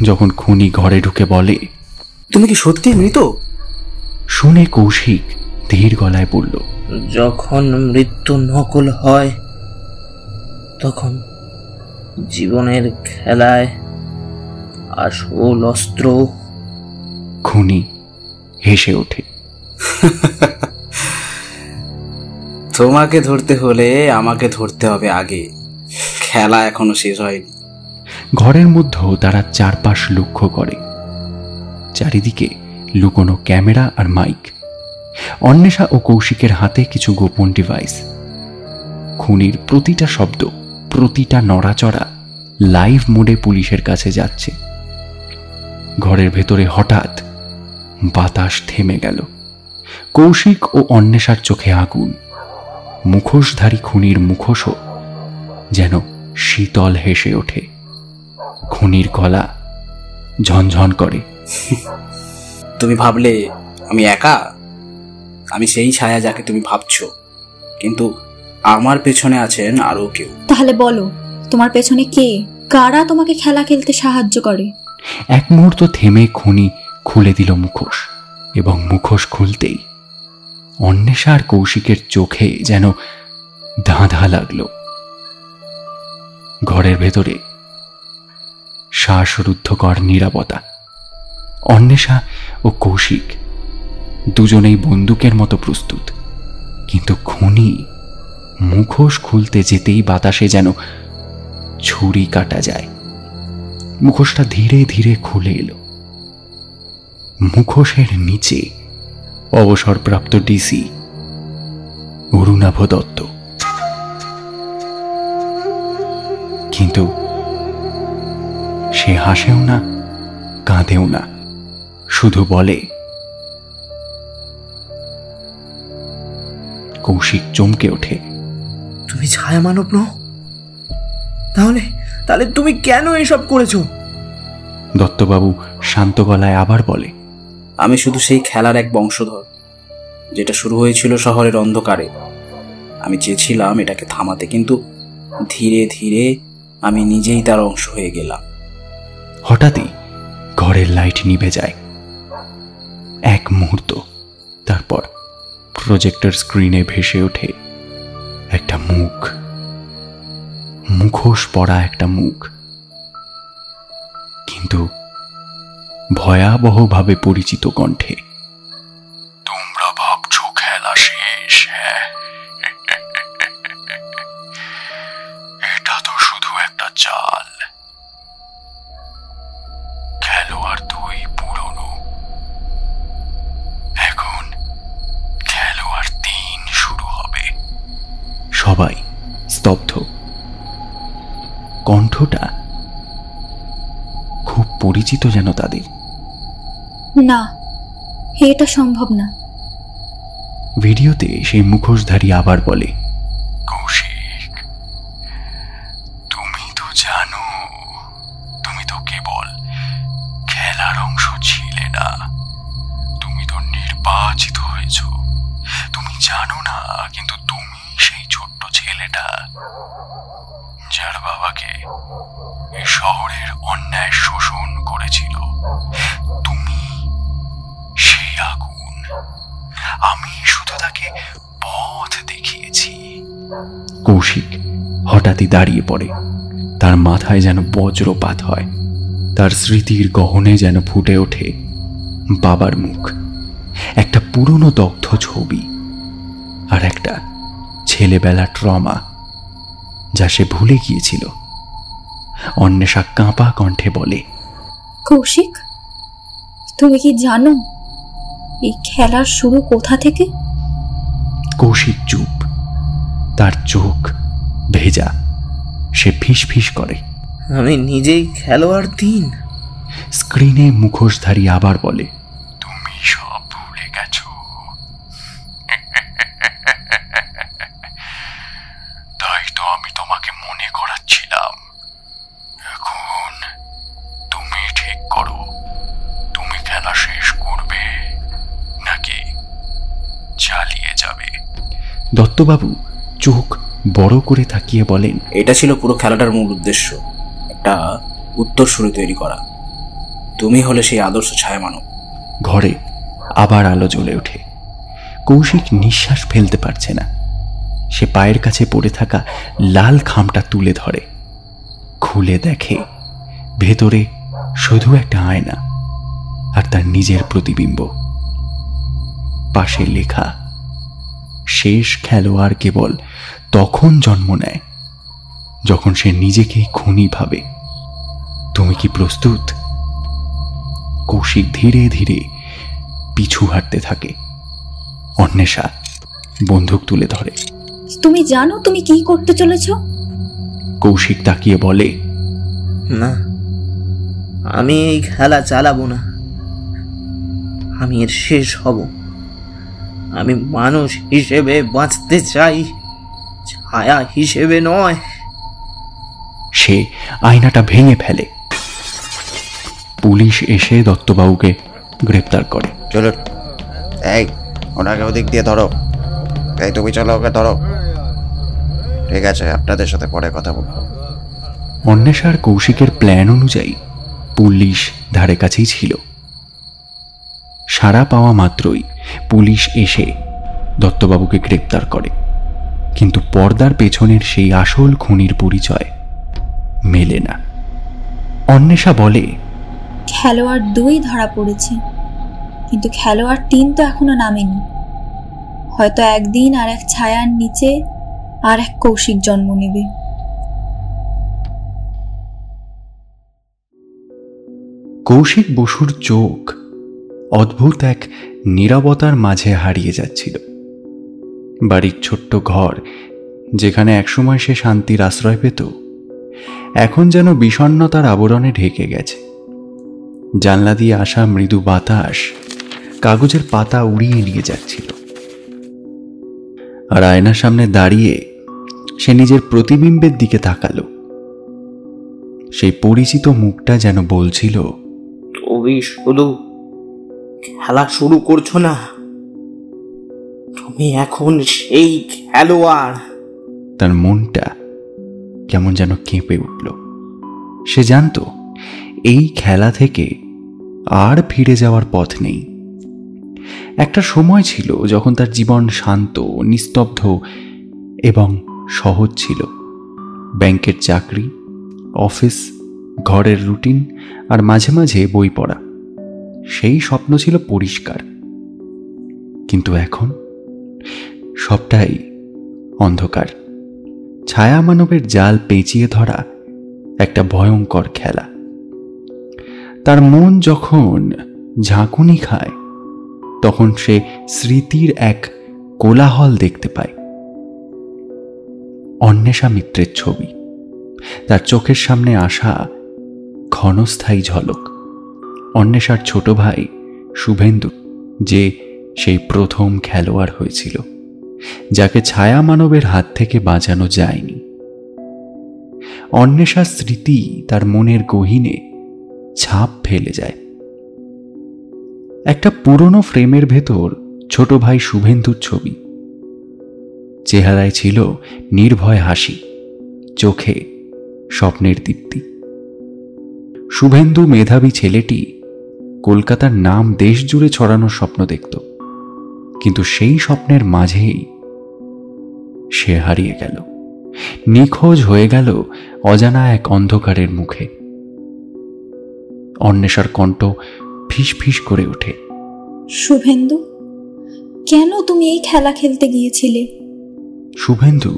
যখন খুনি ঘরে ঢুকে বলে, তুমি কি সত্যি মৃত? শুনে কৌশিক ধীর গলায় বলল, যখন মৃত্যু নকল হয় তখন জীবনের খেলায় আসল অস্ত্র। খুনি হেসে ওঠে, তোমাকে ধরতে হলে আমাকে ধরতে হবে আগে, খেলা এখনো শেষ হয়নি। ঘরের মধ্যেও তারা চারপাশ লক্ষ্য করে। চারিদিকে লুকোনো ক্যামেরা আর মাইক। অন্বেষা ও কৌশিকের হাতে কিছু গোপন ডিভাইস। খুনির প্রতিটা শব্দ, প্রতিটা নড়াচড়া লাইভ মোডে পুলিশের কাছে যাচ্ছে। ঘরের ভেতরে হঠাৎ বাতাস থেমে গেল। কৌশিক ও অন্বেষার চোখে আগুন। মুখোশধারী খুনির মুখোশও যেন শীতল হেসে ওঠে। খুনির গলা ঝনঝন করে। তুমি ভাবলে আমি একা? আমি সেই ছায়া যাকে তুমি ভাবছো, কিন্তু আমার পেছনে আছেন আরো কেউ। তাহলে বলো, তোমার পেছনে কে? কারা তোমাকে খেলা খেলতে সাহায্য করে? এক মুহূর্ত থেমে খুনি খুলে দিল মুখোশ, এবং মুখোশ খুলতেই অন্বেষা আর কৌশিকের চোখে যেন ধাঁধা লাগলো। ঘরের ভেতরে শ্বাসরুদ্ধকর নীরবতা। অন্বেষা ও কৌশিক দুজনেই বন্দুকের মতো প্রস্তুত, কিন্তু খুনি মুখোশ খুলতে যেতেই বাতাসে যেন ছুরি কাটা যায়। মুখোশটা ধীরে ধীরে খুলে এলো। মুখোশের নিচে অবসরপ্রাপ্ত ডিসি অরুণাভ দত্ত। কিন্তু সে হাসেও না, কাঁদেও না, শুধু বলে। কৌশিক চমকে ওঠে। তুমি ছায়া মানব নও? তাহলে তাহলে তুমি কেন এসব করেছো? দত্তবাবু শান্ত গলায় আবার বলে, আমি শুধু সেই খেলার এক বংশধর, যেটা শুরু হয়েছিল শহরের অন্ধকারে। আমি চেয়েছিলাম এটাকে থামাতে, কিন্তু ধীরে ধীরে আমি নিজেই তার অংশ হয়ে গেলাম। হঠাৎই ঘরের লাইট নিভে যায়। এক মুহূর্ত, তারপর প্রজেক্টর স্ক্রিনে ভেসে ওঠে একটা মুখ, মুখোশ পরা একটা মুখ, কিন্তু ভয়াবহভাবে পরিচিত কণ্ঠে। তোমরা ভাবছো খেলা শেষ? এটা তো শুধু একটা চাল। খেলোয়াড় 2 পুরনো, এখন খেলোয়াড় 3 শুরু হবে। সবাই স্তব্ধ। কণ্ঠটা খুব পরিচিত যেন তাদের। না, এটা সম্ভব না। ভিডিওতে সেই মুখোশধারী আবার বলে, কৌশিক, তুমি তো জানো, তুমি তো কেবল খেলার অংশ ছিলে না, তুমি তো নির্বাচিত হয়েছ। তুমি জানো না, কিন্তু তুমি সেই ছোট্ট ছেলেটা যার বাবাকে এই শহরের অন্যায় শোষণ করেছিল। তুমি সেই আগুন। আমি শুধু তাকে পথ দেখিয়েছি। কৌশিক হঠাৎই দাঁড়িয়ে পড়ে। তার মাথায় যেন বজ্রপাত হয়। তার স্মৃতির গহনে যেন ফুটে ওঠে বাবার মুখ, একটা পুরনো দগ্ধ ছবি, আর একটা ছেলেবেলা ট্রমা যা সে ভুলে গিয়েছিল। অন্বেষা কাঁপা কণ্ঠে বলে, কৌশিক, তুমি কি জানো এই খেলার শুরু কোথা থেকে? কৌশিক চুপ, তার চোখ ভেজা। সে ফিস ফিস করে, আমি নিজেই খেলোয়াড় 3। স্ক্রিনে মুখোশধারী আবার বলে, তুমি সব ভুলে গেছো। তাই তো আমি তোমাকে মনে করাচ্ছিলাম। এখন তুমি ঠিক করো, তুমি খেলা শেষ করবে নাকি চালিয়ে যাবে। দত্তবাবু চোখ বড় করে তাকিয়ে বলেন, এটা ছিল পুরো খেলাটার মূল উদ্দেশ্য, একটা উত্তরসূরি তৈরি করা। তুমি হলে সেই আদর্শ ছায়া মানব। ঘরে আবার আলো জ্বলে ওঠে। কৌশিক নিঃশ্বাস ফেলতে পারছে না। সে পায়ের কাছে পড়ে থাকা লাল খামটা তুলে ধরে, খুলে দেখে ভেতরে শুধু একটা আয়না আর তার নিজের প্রতিবিম্ব। পাশে লেখা, শেষ খেলোয়াড় কেবল তখন জন্ম নেয় যখন সে নিজেকেই খুনি ভাবে। তুমি কি প্রস্তুত? কৌশিক ধীরে ধীরে পিছু হাঁটতে থাকে। অন্বেষা বন্দুক তুলে ধরে। তুমি জানো তুমি কি করতে চলেছ? কৌশিক তাকিয়ে বলে, না, আমি এই খেলা চালাবো না। আমি এর শেষ হব। আমি মানুষ হিসেবে বাঁচতে চাই, ছায়া হিসেবে নয়। সে আয়নাটা ভেঙে ফেলে। পুলিশ এসে দত্তবাবুকে গ্রেপ্তার করে। চলুন, এই ওনাকে ওদিক দিয়ে ধরো। এই তুমি চলো, ওকে ধরো। ঠিক আছে, আপনাদের সাথে পরে কথা বলবো। অন্বেষার কৌশিকের প্ল্যান অনুযায়ী পুলিশ ধারে কাছেই ছিল। সাড়া পাওয়া মাত্রই পুলিশ এসে দত্তবাবুকে গ্রেপ্তার করে, কিন্তু পর্দার পেছনের সেই আসল খুনির পরিচয় মেলে না। অন্বেষা বলে, খেলোয়াড় 2 ধরা পড়েছে, কিন্তু খেলোয়াড় 3 তো এখনো নামেনি। হয়তো একদিন আর এক ছায়ার নিচে আর এক কৌশিক জন্ম নেবে। কৌশিক বসুর চোখ অদ্ভুত এক নীরবতার মাঝে হারিয়ে যাচ্ছিল। বাড়ির ছোট্ট ঘর, যেখানে একসময় সে শান্তির আশ্রয় পেত, এখন যেন বিষণ্ণতার আবরণে ঢেকে গেছে। জানলা দিয়ে আসা মৃদু বাতাস কাগজের পাতা উড়িয়ে নিয়ে যাচ্ছিল, আর আয়নার সামনে দাঁড়িয়ে সে নিজের প্রতিবিম্বের দিকে তাকালো। সেই পরিচিত মুখটা যেন বলছিল, তুমি শুধু খেলা শুরু করছো না, তুমি এখন সেই খেলোয়াড়। তার মনটা কেমন যেন কেঁপে উঠল। সে জানত এই খেলা থেকে আর ফিরে যাওয়ার পথ নেই। একটা সময় ছিল যখন তার জীবন শান্ত, নিস্তব্ধ এবং সহজ ছিল। ব্যাংকের চাকরি, অফিস, ঘরের রুটিন আর মাঝে মাঝে বই পড়া, সেই স্বপ্ন ছিল পরিষ্কার। কিন্তু এখন সবটাই অন্ধকার, ছায়া মানবের জাল পেঁচিয়ে ধরা একটা ভয়ঙ্কর খেলা। তার মন যখন ঝাঁকুনি খায়, তখন সে স্মৃতির এক কোলাহল দেখতে পায়। অন্বেষা মিত্রের ছবি, তার চোখের সামনে আসা ক্ষণস্থায়ী ঝলক। অন্বেষার ছোট ভাই শুভেন্দু, যে সেই প্রথম খেলোয়াড় হয়েছিল, যাকে ছায়া মানবের হাত থেকে বাঁচানো যায়নি। অন্বেষার স্মৃতি তার মনের গহীনে ছাপ ফেলে যায়। একটা পুরনো ফ্রেমের ভেতর ছোট ভাই শুভেন্দুর ছবি। চেহারায় ছিল নির্ভয় হাসি, চোখে স্বপ্নের দীপ্তি। শুভেন্দু মেধাবী ছেলেটি কলকাতার নাম দেশ জুড়ে ছড়ানোর স্বপ্ন দেখত, কিন্তু সেই স্বপ্নের মাঝেই সে হারিয়ে গেল, নিখোঁজ হয়ে গেল অজানা এক অন্ধকারের মুখে। অন্বেষার কণ্ঠ ফিস ফিস করে ওঠে। শুভেন্দু, কেন তুমি এই খেলা খেলতে গিয়েছিলে? শুভেন্দু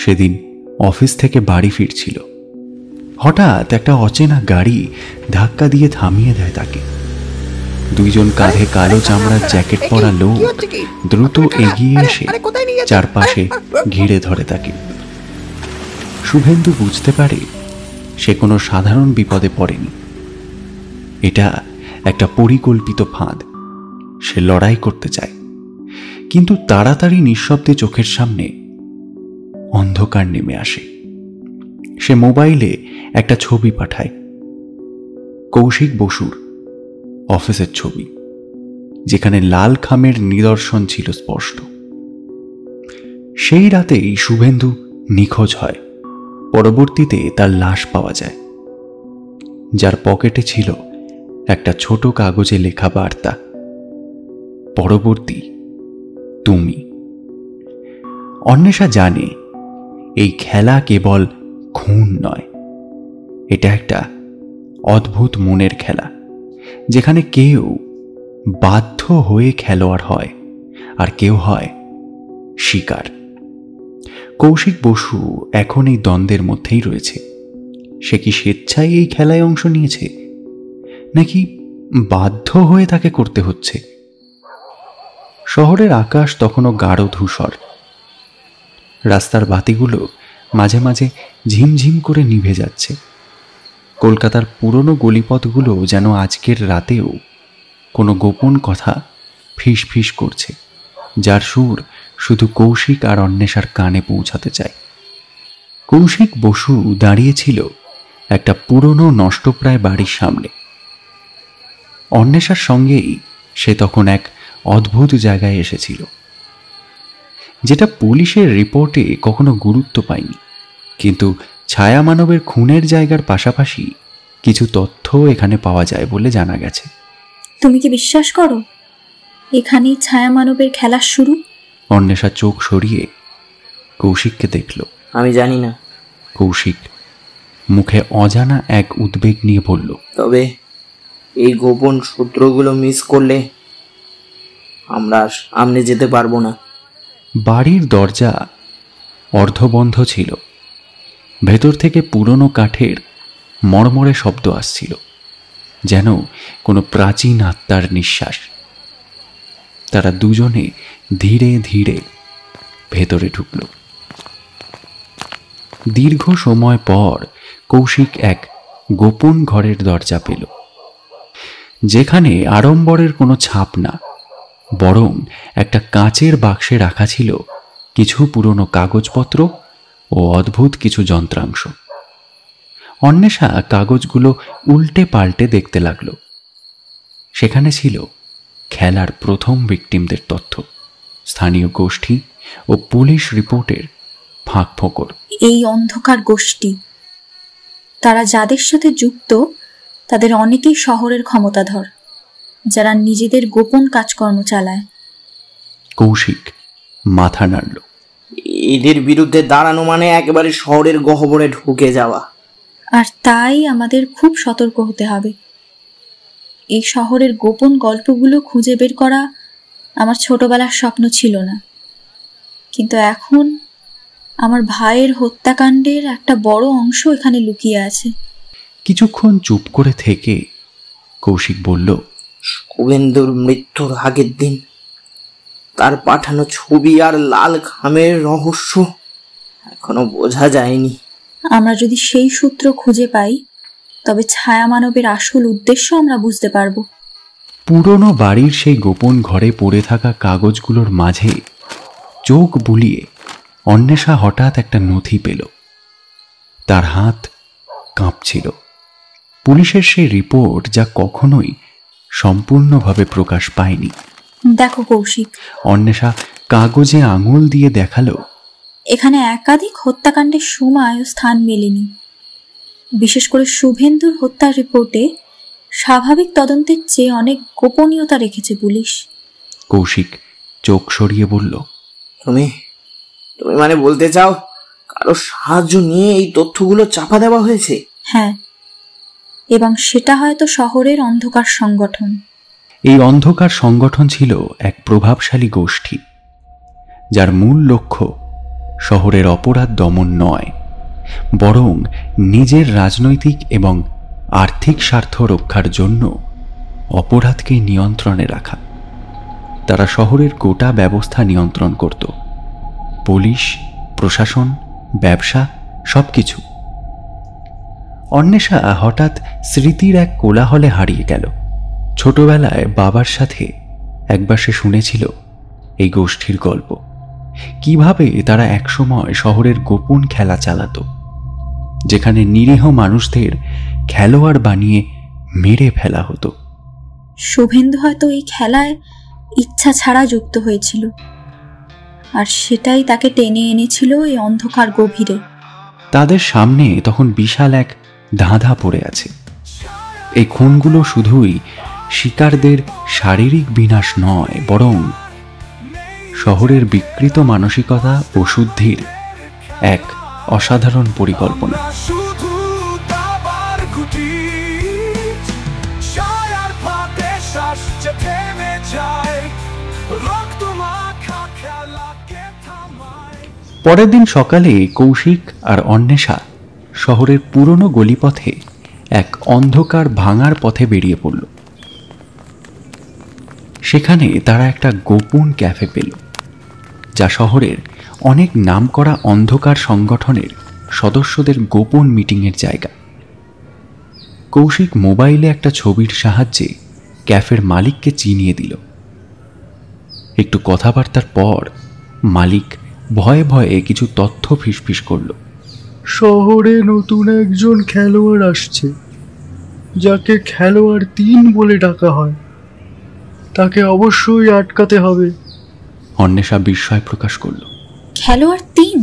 সেদিন অফিস থেকে বাড়ি ফিরছিল। হঠাৎ একটা অচেনা গাড়ি ধাক্কা দিয়ে থামিয়ে দেয় তাকে। দুইজন কাঁধে কালো চামড়ার জ্যাকেট পরা লোক দ্রুত এগিয়ে এসে চারপাশে ঘিরে ধরে তাকে। শুভেন্দু বুঝতে পারে সে কোনো সাধারণ বিপদে পড়েনি, এটা একটা পরিকল্পিত ফাঁদ। সে লড়াই করতে চায়, কিন্তু তাড়াতাড়ি নিঃশব্দে চোখের সামনে অন্ধকার নেমে আসে। সে মোবাইলে একটা ছবি পাঠায়, কৌশিক বসুর অফিসের ছবি, যেখানে লাল খামের নিদর্শন ছিল স্পষ্ট। সেই রাতেই শুভেন্দু নিখোঁজ হয়। পরবর্তীতে তার লাশ পাওয়া যায়, যার পকেটে ছিল একটা ছোট কাগজে লেখা বার্তা, পরবর্তী তুমি। অন্বেষা জানে এই খেলা কেবল খুন নয়, এটা একটা অদ্ভুত মনের খেলা, যেখানে কেউ বাধ্য হয়ে খেলোয়াড় হয় আর কেউ হয় শিকার। কৌশিক বসু এখন এই দ্বন্দ্বের মধ্যেই রয়েছে। সে কি স্বেচ্ছায় এই খেলায় অংশ নিয়েছে, নাকি বাধ্য হয়ে তাকে করতে হচ্ছে? শহরের আকাশ তখনও গাঢ় ধূসর। রাস্তার বাতিগুলো মাঝে মাঝে ঝিমঝিম করে নিভে যাচ্ছে। কলকাতার পুরনো গলিপথগুলো যেন আজকের রাতেও কোনো গোপন কথা ফিস ফিস করছে, যার সুর শুধু কৌশিক আর অন্বেষার কানে পৌঁছাতে চায়। কৌশিক বসু দাঁড়িয়েছিল একটা পুরনো নষ্টপ্রায় বাড়ির সামনে। অন্বেষার সঙ্গেই সে তখন এক অদ্ভুত জায়গায় এসেছিল, যেটা পুলিশের রিপোর্টে কখনো গুরুত্ব পায়নি, কিন্তু ছায়া মানবের খুনের জায়গার পাশাপাশি কিছু তথ্য এখানে পাওয়া যায় বলে জানা গেছে। তুমি কি বিশ্বাস করো এখানেই ছায়া মানবের খেলা শুরু? অন্বেষা চোখ সরিয়ে কৌশিককে দেখল। আমি জানি না। কৌশিক মুখে অজানা এক উদ্বেগ নিয়ে বলল, তবে এই গোপন সূত্রগুলো মিস করলে আমরা সামনে যেতে পারবো না। বাড়ির দরজা অর্ধবন্ধ ছিল। ভেতর থেকে পুরনো কাঠের মড়মড়ে শব্দ আসছিল, যেন কোনো প্রাচীন আত্মার নিঃশ্বাস। তারা দুজনে ধীরে ধীরে ভেতরে ঢুকল। দীর্ঘ সময় পর কৌশিক এক গোপন ঘরের দরজা পেল, যেখানে আড়ম্বরের কোনো ছাপ না, বরং একটা কাঁচের বাক্সে রাখা ছিল কিছু পুরনো কাগজপত্র ও অদ্ভুত কিছু যন্ত্রাংশ। অন্বেষা কাগজগুলো উল্টে পাল্টে দেখতে লাগলো। সেখানে ছিল খেলার প্রথম ভিকটিমদের তথ্য, স্থানীয় গোষ্ঠী ও পুলিশ রিপোর্টের ফাঁক ফোকর। এই অন্ধকার গোষ্ঠী, তারা যাদের সাথে যুক্ত তাদের অনেকেই শহরের ক্ষমতাধর, যারা নিজেদের গোপন কাজকর্ম চালায়। কৌশিক মাথা নাড়ল। এদের বিরুদ্ধে দাঁড়ানো মানে একেবারে শহরের গহ্বরে ঢুকে যাওয়া। আর তাই আমাদের খুব সতর্ক হতে হবে। এই শহরের গোপন গল্পগুলো খুঁজে বের করা আমার ছোটবেলার স্বপ্ন ছিল না, কিন্তু এখন আমার ভাইয়ের হত্যাকাণ্ডের একটা বড় অংশ এখানে লুকিয়ে আছে। কিছুক্ষণ চুপ করে থেকে কৌশিক বলল, শুভেন্দুর মৃত্যুর আগের দিন তার পাঠানো ছবি আর লাল খামের রহস্য এখনো বোঝা যায়নি। আমরা যদি সেই সূত্র খুঁজে পাই, তবে ছায়া মানবের আসল উদ্দেশ্য আমরা বুঝতে পারবো। পুরনো বাড়ির সেই গোপন ঘরে পড়ে থাকা কাগজগুলোর মাঝে চোখ বুলিয়ে অন্বেষা হঠাৎ একটা নথি পেল। তার হাত কাঁপছিল। পুলিশের সেই রিপোর্ট যা কখনোই সম্পূর্ণভাবে প্রকাশ পায়নি। দেখো কৌশিক, অন্বেষা কাগজে আঙুল দিয়ে দেখালো, এখানে একাধিক হত্যাকাণ্ডের সময় ও স্থান মেলেনি। বিশেষ করে শুভেন্দুর হত্যার রিপোর্টে স্বাভাবিক তদন্তের চেয়ে অনেক গোপনীয়তা রেখেছে পুলিশ। কৌশিক চোখ সরিয়ে বলল, তুমি মানে বলতে চাও কারো সাহায্য নিয়ে এই তথ্যগুলো চাপা দেওয়া হয়েছে? হ্যাঁ, এবং সেটা হয়তো শহরের অন্ধকার সংগঠন। এই অন্ধকার সংগঠন ছিল এক প্রভাবশালী গোষ্ঠী, যার মূল লক্ষ্য শহরের অপরাধ দমন নয়, বরং নিজের রাজনৈতিক এবং আর্থিক স্বার্থ রক্ষার জন্য অপরাধকে নিয়ন্ত্রণে রাখা। তারা শহরের গোটা ব্যবস্থা নিয়ন্ত্রণ করত, পুলিশ, প্রশাসন, ব্যবসা, সবকিছু। অন্বেষা হঠাৎ স্মৃতির এক কোলাহলে হারিয়ে গেল। ছোটবেলায় বাবার সাথে একবার সে শুনেছিল এই গোষ্ঠীর গল্প, কিভাবে তারা একসময় শহরের গোপন খেলা চালাতো, যেখানে নিরীহ মানুষদের খেলোয়াড় বানিয়ে মেরে ফেলা হতো। শুভেন্দু হয়তো এই খেলায় ইচ্ছা ছাড়া যুক্ত হয়েছিল, আর সেটাই তাকে টেনে এনেছিল এই অন্ধকার গভীরে। তাদের সামনে তখন বিশাল এক ধাঁধা পড়ে আছে। এই খুনগুলো শুধুই শিকারদের শারীরিক বিনাশ নয়, বরং শহরের বিকৃত মানসিকতা ও শুদ্ধির এক অসাধারণ পরিকল্পনা। পরের দিন সকালে কৌশিক আর অন্বেষা শহরের পুরনো গলিপথে এক অন্ধকার ভাঙার পথে বেরিয়ে পড়ল। সেখানে তারা একটা গোপন ক্যাফে পেল, যা শহরের অনেক নামকরা অন্ধকার সংগঠনের সদস্যদের গোপন মিটিংয়ের জায়গা। কৌশিক মোবাইলে একটা ছবির সাহায্যে ক্যাফের মালিককে চিনিয়ে দিল। একটু কথাবার্তার পর মালিক ভয়ে ভয়ে কিছু তথ্য ফিসফিস করল। শহরে নতুন একজন খেলোয়াড় আসছে, যাকে খেলোয়াড় 3 বলে ডাকা হয়। তাকে অবশ্যই আটকাতে হবে। অন্বেষা বিস্ময় প্রকাশ করল। খেলোয়াড় 3?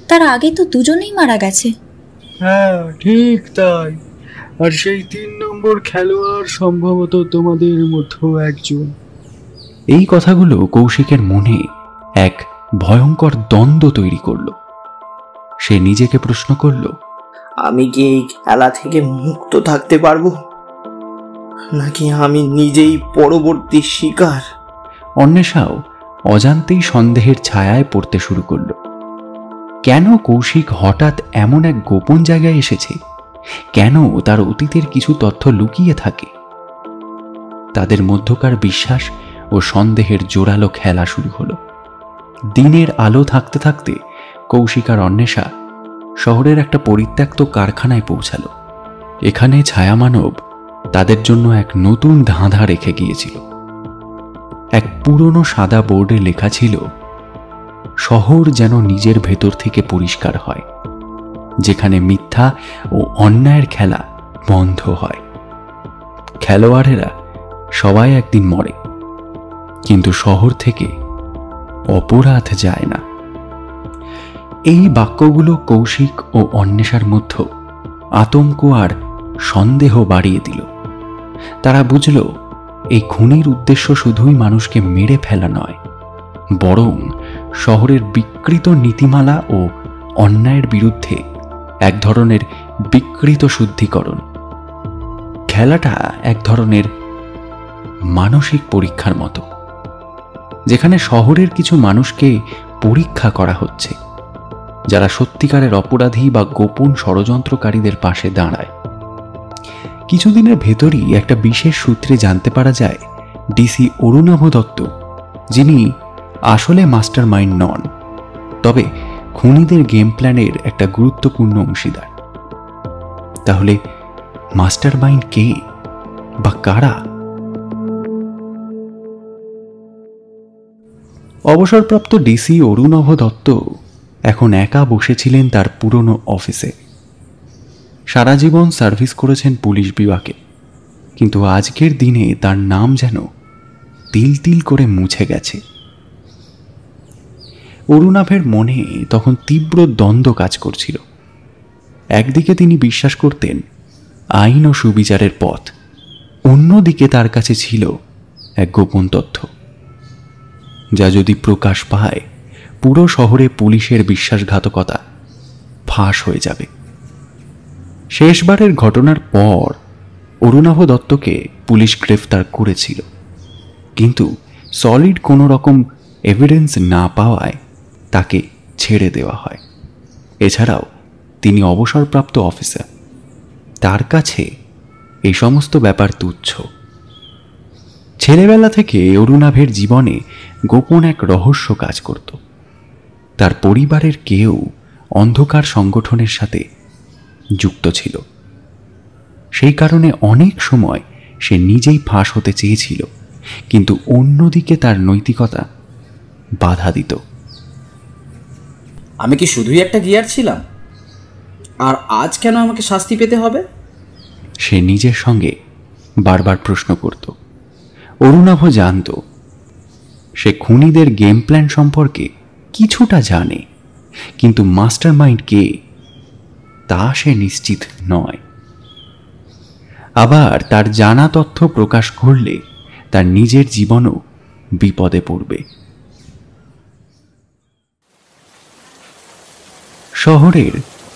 তার আগে তো দুজনেই মারা গেছে। হ্যাঁ, ঠিক তাই। আর সেই 3 নম্বর খেলোয়াড় সম্ভবত তোমাদের মধ্যে একজন। এই কথাগুলো কৌশিকের মনে এক ভয়ঙ্কর দ্বন্দ্ব তৈরি করল। সে নিজেকে প্রশ্ন করল, আমি কি এই খেলা থেকে মুক্ত থাকতে পারবো, নাকি আমি নিজেই পরবর্তী শিকার? অন্বেষাও অজান্তেই সন্দেহের ছায়ায় পড়তে শুরু করল। কেন কৌশিক হঠাৎ এমন এক গোপন জায়গায় এসেছে? কেন তার অতীতের কিছু তথ্য লুকিয়ে থাকে? তাদের মধ্যকার বিশ্বাস ও সন্দেহের জোরালো খেলা শুরু হলো। দিনের আলো থাকতে থাকতে কৌশিক আর অন্বেষা শহরের একটা পরিত্যক্ত কারখানায় পৌঁছালো। এখানে ছায়ামানব তাদের জন্য এক নতুন ধাঁধা রেখে গিয়েছিল। এক পুরনো সাদা বোর্ডে লেখা ছিল, শহর যেন নিজের ভেতর থেকে পরিষ্কার হয়, যেখানে মিথ্যা ও অন্যায়ের খেলা বন্ধ হয়। খেলোয়াড়েরা সবাই একদিন মরে, কিন্তু শহর থেকে অপরাধ যায় না। এই বাক্যগুলো কৌশিক ও অন্বেষার মধ্যে আতঙ্ক আর সন্দেহ বাড়িয়ে দিল। তারা বুঝল, এই খুনির উদ্দেশ্য শুধুই মানুষকে মেরে ফেলা নয়, বরং শহরের বিকৃত নীতিমালা ও অন্যায়ের বিরুদ্ধে এক ধরনের বিকৃত শুদ্ধিকরণ। খেলাটা এক ধরনের মানসিক পরীক্ষার মতো, যেখানে শহরের কিছু মানুষকে পরীক্ষা করা হচ্ছে, যারা সত্যিকারের অপরাধী বা গোপন ষড়যন্ত্রকারীদের পাশে দাঁড়ায়। কিছুদিনের ভেতরই একটা বিশেষ সূত্রে জানতে পারা যায়, ডিসি অরুণাভ দত্ত, যিনি আসলে মাস্টার মাইন্ড নন, তবে খুনিদের গেম প্ল্যানের একটা গুরুত্বপূর্ণ অংশীদার। তাহলে মাস্টার মাইন্ড কে বা কারা? অবসরপ্রাপ্ত ডিসি অরুণাভ দত্ত এখন একা বসেছিলেন তার পুরনো অফিসে। সারা জীবন সার্ভিস করেছেন পুলিশ বিভাগে, কিন্তু আজকের দিনে তার নাম যেন তিল তিল করে মুছে গেছে। অরুণাভের মনে তখন তীব্র দ্বন্দ্ব কাজ করছিল। একদিকে তিনি বিশ্বাস করতেন আইন ও সুবিচারের পথ, অন্যদিকে তার কাছে ছিল এক গোপন তথ্য, যা যদি প্রকাশ পায় পুরো শহরে পুলিশের বিশ্বাসঘাতকতা ফাঁস হয়ে যাবে। শেষবারের ঘটনার পর অরুণাভ দত্তকে পুলিশ গ্রেফতার করেছিল, কিন্তু সলিড কোনো রকম এভিডেন্স না পাওয়ায় তাকে ছেড়ে দেওয়া হয়। এছাড়াও তিনি অবসরপ্রাপ্ত অফিসার, তার কাছে এই সমস্ত ব্যাপার তুচ্ছ। ছেলেবেলা থেকে অরুণাভের জীবনে গোপন এক রহস্য কাজ করত। তার পরিবারের কেউ অন্ধকার সংগঠনের সাথে যুক্ত ছিল। সেই কারণে অনেক সময় সে নিজেই ফাঁস হতে চেয়েছিল, কিন্তু অন্যদিকে তার নৈতিকতা বাধা দিত। আমি কি শুধুই একটা গিয়ার ছিলাম, আর আজ কেন আমাকে শাস্তি পেতে হবে? সে নিজের সঙ্গে বারবার প্রশ্ন করত। অরুণাভ জানত সে খুনিদের গেম প্ল্যান সম্পর্কে কিছুটা জানে, কিন্তু মাস্টার মাইন্ড কে তা সে নিশ্চিত নয়। আবার তার জানা তথ্য প্রকাশ করলে তার নিজের জীবনও বিপদে পড়বে। শহরের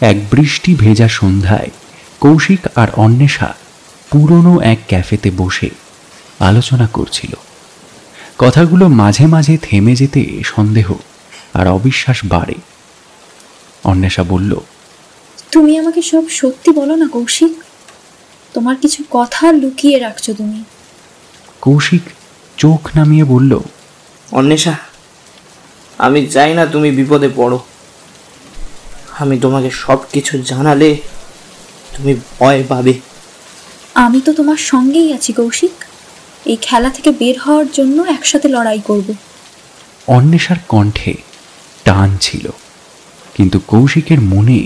এক বৃষ্টি ভেজা সন্ধ্যায় কৌশিক আর অন্বেষা পুরনো এক ক্যাফেতে বসে আলোচনা করছিল। কথাগুলো মাঝে মাঝে থেমে যেতে সন্দেহ আর অবিশ্বাস বাড়ে। অন্বেষা বলল, তুমি আমাকে সব সত্যি বলো না কৌশিক, তোমার কিছু কথা লুকিয়ে রাখছো তুমি। কৌশিক চোখ নামিয়ে বলল, অন্বেষা, আমি চাই না তুমি বিপদে পড়ো। আমি তোমাকে সব কিছু জানালে তুমি ভয় পাবে। আমি তো তোমার সঙ্গেই আছি কৌশিক। এই খেলা থেকে বের হওয়ার জন্য একসাথে লড়াই করব। অন্বেষার কণ্ঠে টান ছিল, কিন্তু কৌশিকের মনে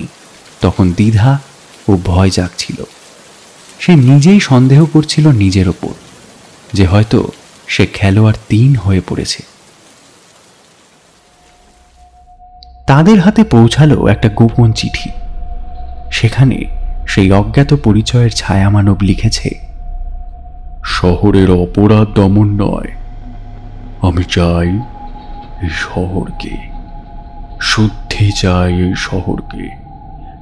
তখন দ্বিধা ও ভয় জাগছিল। সে নিজেই সন্দেহ করছিল নিজের ওপর যে হয়তো সে খেলোয়াড় 3 হয়ে পড়েছে। তাদের হাতে পৌঁছালো একটা গোপন চিঠি। সেখানে সেই অজ্ঞাত পরিচয়ের ছায়ামানব লিখেছে, শহরের অপরাধ দমন নয়, আমি চাই এই শহরকে, শুদ্ধি চাই এই শহরকে।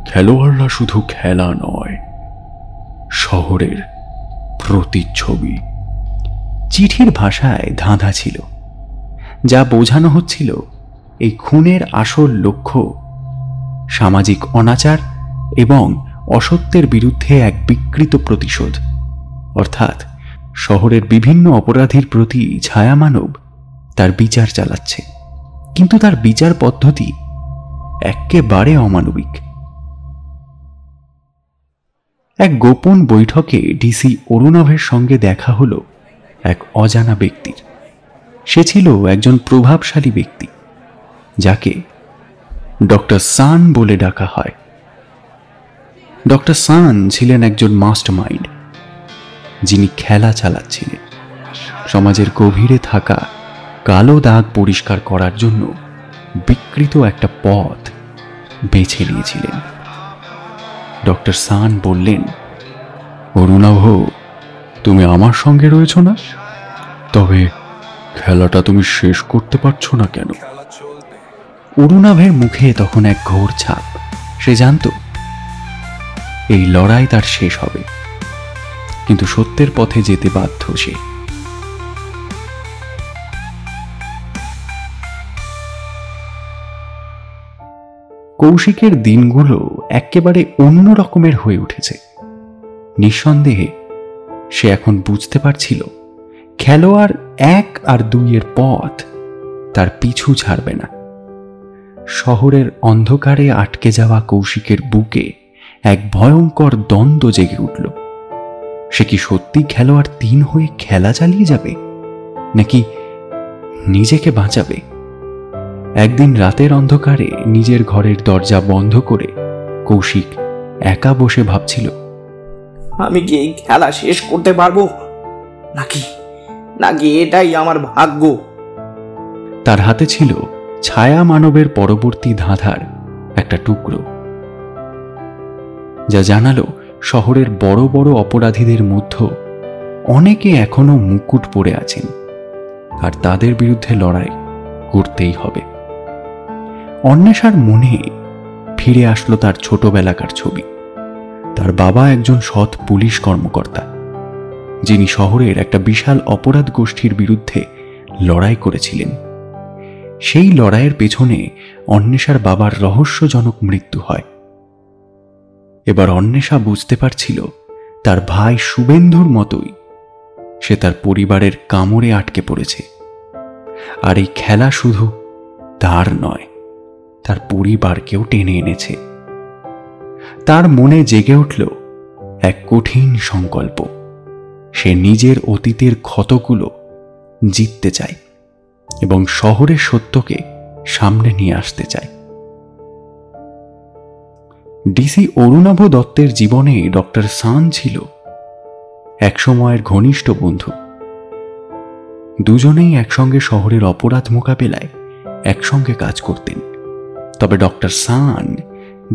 খেলোয়াড়রা শুধু খেলা নয়, শহরের প্রতিচ্ছবি। চিঠির ভাষায় ধাঁধা ছিল, যা বোঝানো হচ্ছিল এই খুনের আসল লক্ষ্য সামাজিক অনাচার এবং অসত্যের বিরুদ্ধে এক বিকৃত প্রতিশোধ। অর্থাৎ শহরের বিভিন্ন অপরাধীর প্রতি ছায়ামানব তার বিচার চালাচ্ছে, কিন্তু তার বিচার পদ্ধতি একেবারে অমানবিক। এক গোপন বৈঠকে ডিসি অরুণাভের সঙ্গে দেখা হলো এক অজানা ব্যক্তির। সে ছিল একজন প্রভাবশালী ব্যক্তি, যাকে ডক্টর সান বলে ডাকা হয়। ডক্টর সান ছিলেন একজন মাস্টারমাইন্ড, যিনি খেলা চালাচ্ছিলেন। সমাজের গভীরে থাকা কালো দাগ পরিষ্কার করার জন্য বিকৃত একটা পথ বেছে নিয়েছিলেন। ডক্টর সান বললেন, অরুণাভ, তুমি আমার সঙ্গে রয়েছ না? তবে খেলাটা তুমি শেষ করতে পারছো না কেন? অরুণাভের মুখে তখন এক ঘোর ছাপ। সে জানত এই লড়াই তার শেষ হবে, কিন্তু সত্যের পথে যেতে বাধ্য সে। কৌশিকের দিনগুলো একেবারে অন্য রকমের হয়ে উঠেছে। নিঃসন্দেহে সে এখন বুঝতে পারছিল খেলোয়াড় 1 আর 2 এর পথ তার পিছু ছাড়বে না। শহরের অন্ধকারে আটকে যাওয়া কৌশিকের বুকে এক ভয়ঙ্কর দ্বন্দ্ব জেগে উঠল। সে কি সত্যি খেলোয়াড় 3 হয়ে খেলা চালিয়ে যাবে, নাকি নিজেকে বাঁচাবে? একদিন রাতের অন্ধকারে নিজের ঘরের দরজা বন্ধ করে কৌশিক একা বসে ভাবছিল, আমি কি এই খেলা শেষ করতে পারবো, নাকি নাকি এটাই আমার ভাগ্য? তার হাতে ছিল ছায়া মানবের পরবর্তী ধাঁধার একটা টুকরো, যা জানালো শহরের বড় বড় অপরাধীদের মধ্যে অনেকে এখনো মুকুট পরে আছেন, আর তাদের বিরুদ্ধে লড়াই করতেই হবে। অন্বেষার মনে ফিরে আসলো তার ছোটবেলাকার ছবি। তার বাবা একজন সৎ পুলিশ কর্মকর্তা, যিনি শহরের একটা বিশাল অপরাধ গোষ্ঠীর বিরুদ্ধে লড়াই করেছিলেন। সেই লড়াইয়ের পেছনে অন্বেষার বাবার রহস্যজনক মৃত্যু হয়। এবার অন্বেষা বুঝতে পারছিল তার ভাই শুভেন্দুর মতোই সে তার পরিবারের কামড়ে আটকে পড়েছে। আর এই খেলা শুধু তার নয়, তার পরিবারকেও টেনে এনেছে। তার মনে জেগে উঠল এক কঠিন সংকল্প। সে নিজের অতীতের ক্ষতগুলো জিততে চায় এবং শহরের সত্যকে সামনে নিয়ে আসতে চায়। ডিসি অরুণাভ দত্তের জীবনে ডক্টর সান ছিল একসময়ের ঘনিষ্ঠ বন্ধু। দুজনেই একসঙ্গে শহরের অপরাধ মোকাবেলায় একসঙ্গে কাজ করতেন। তবে ডক্টর সান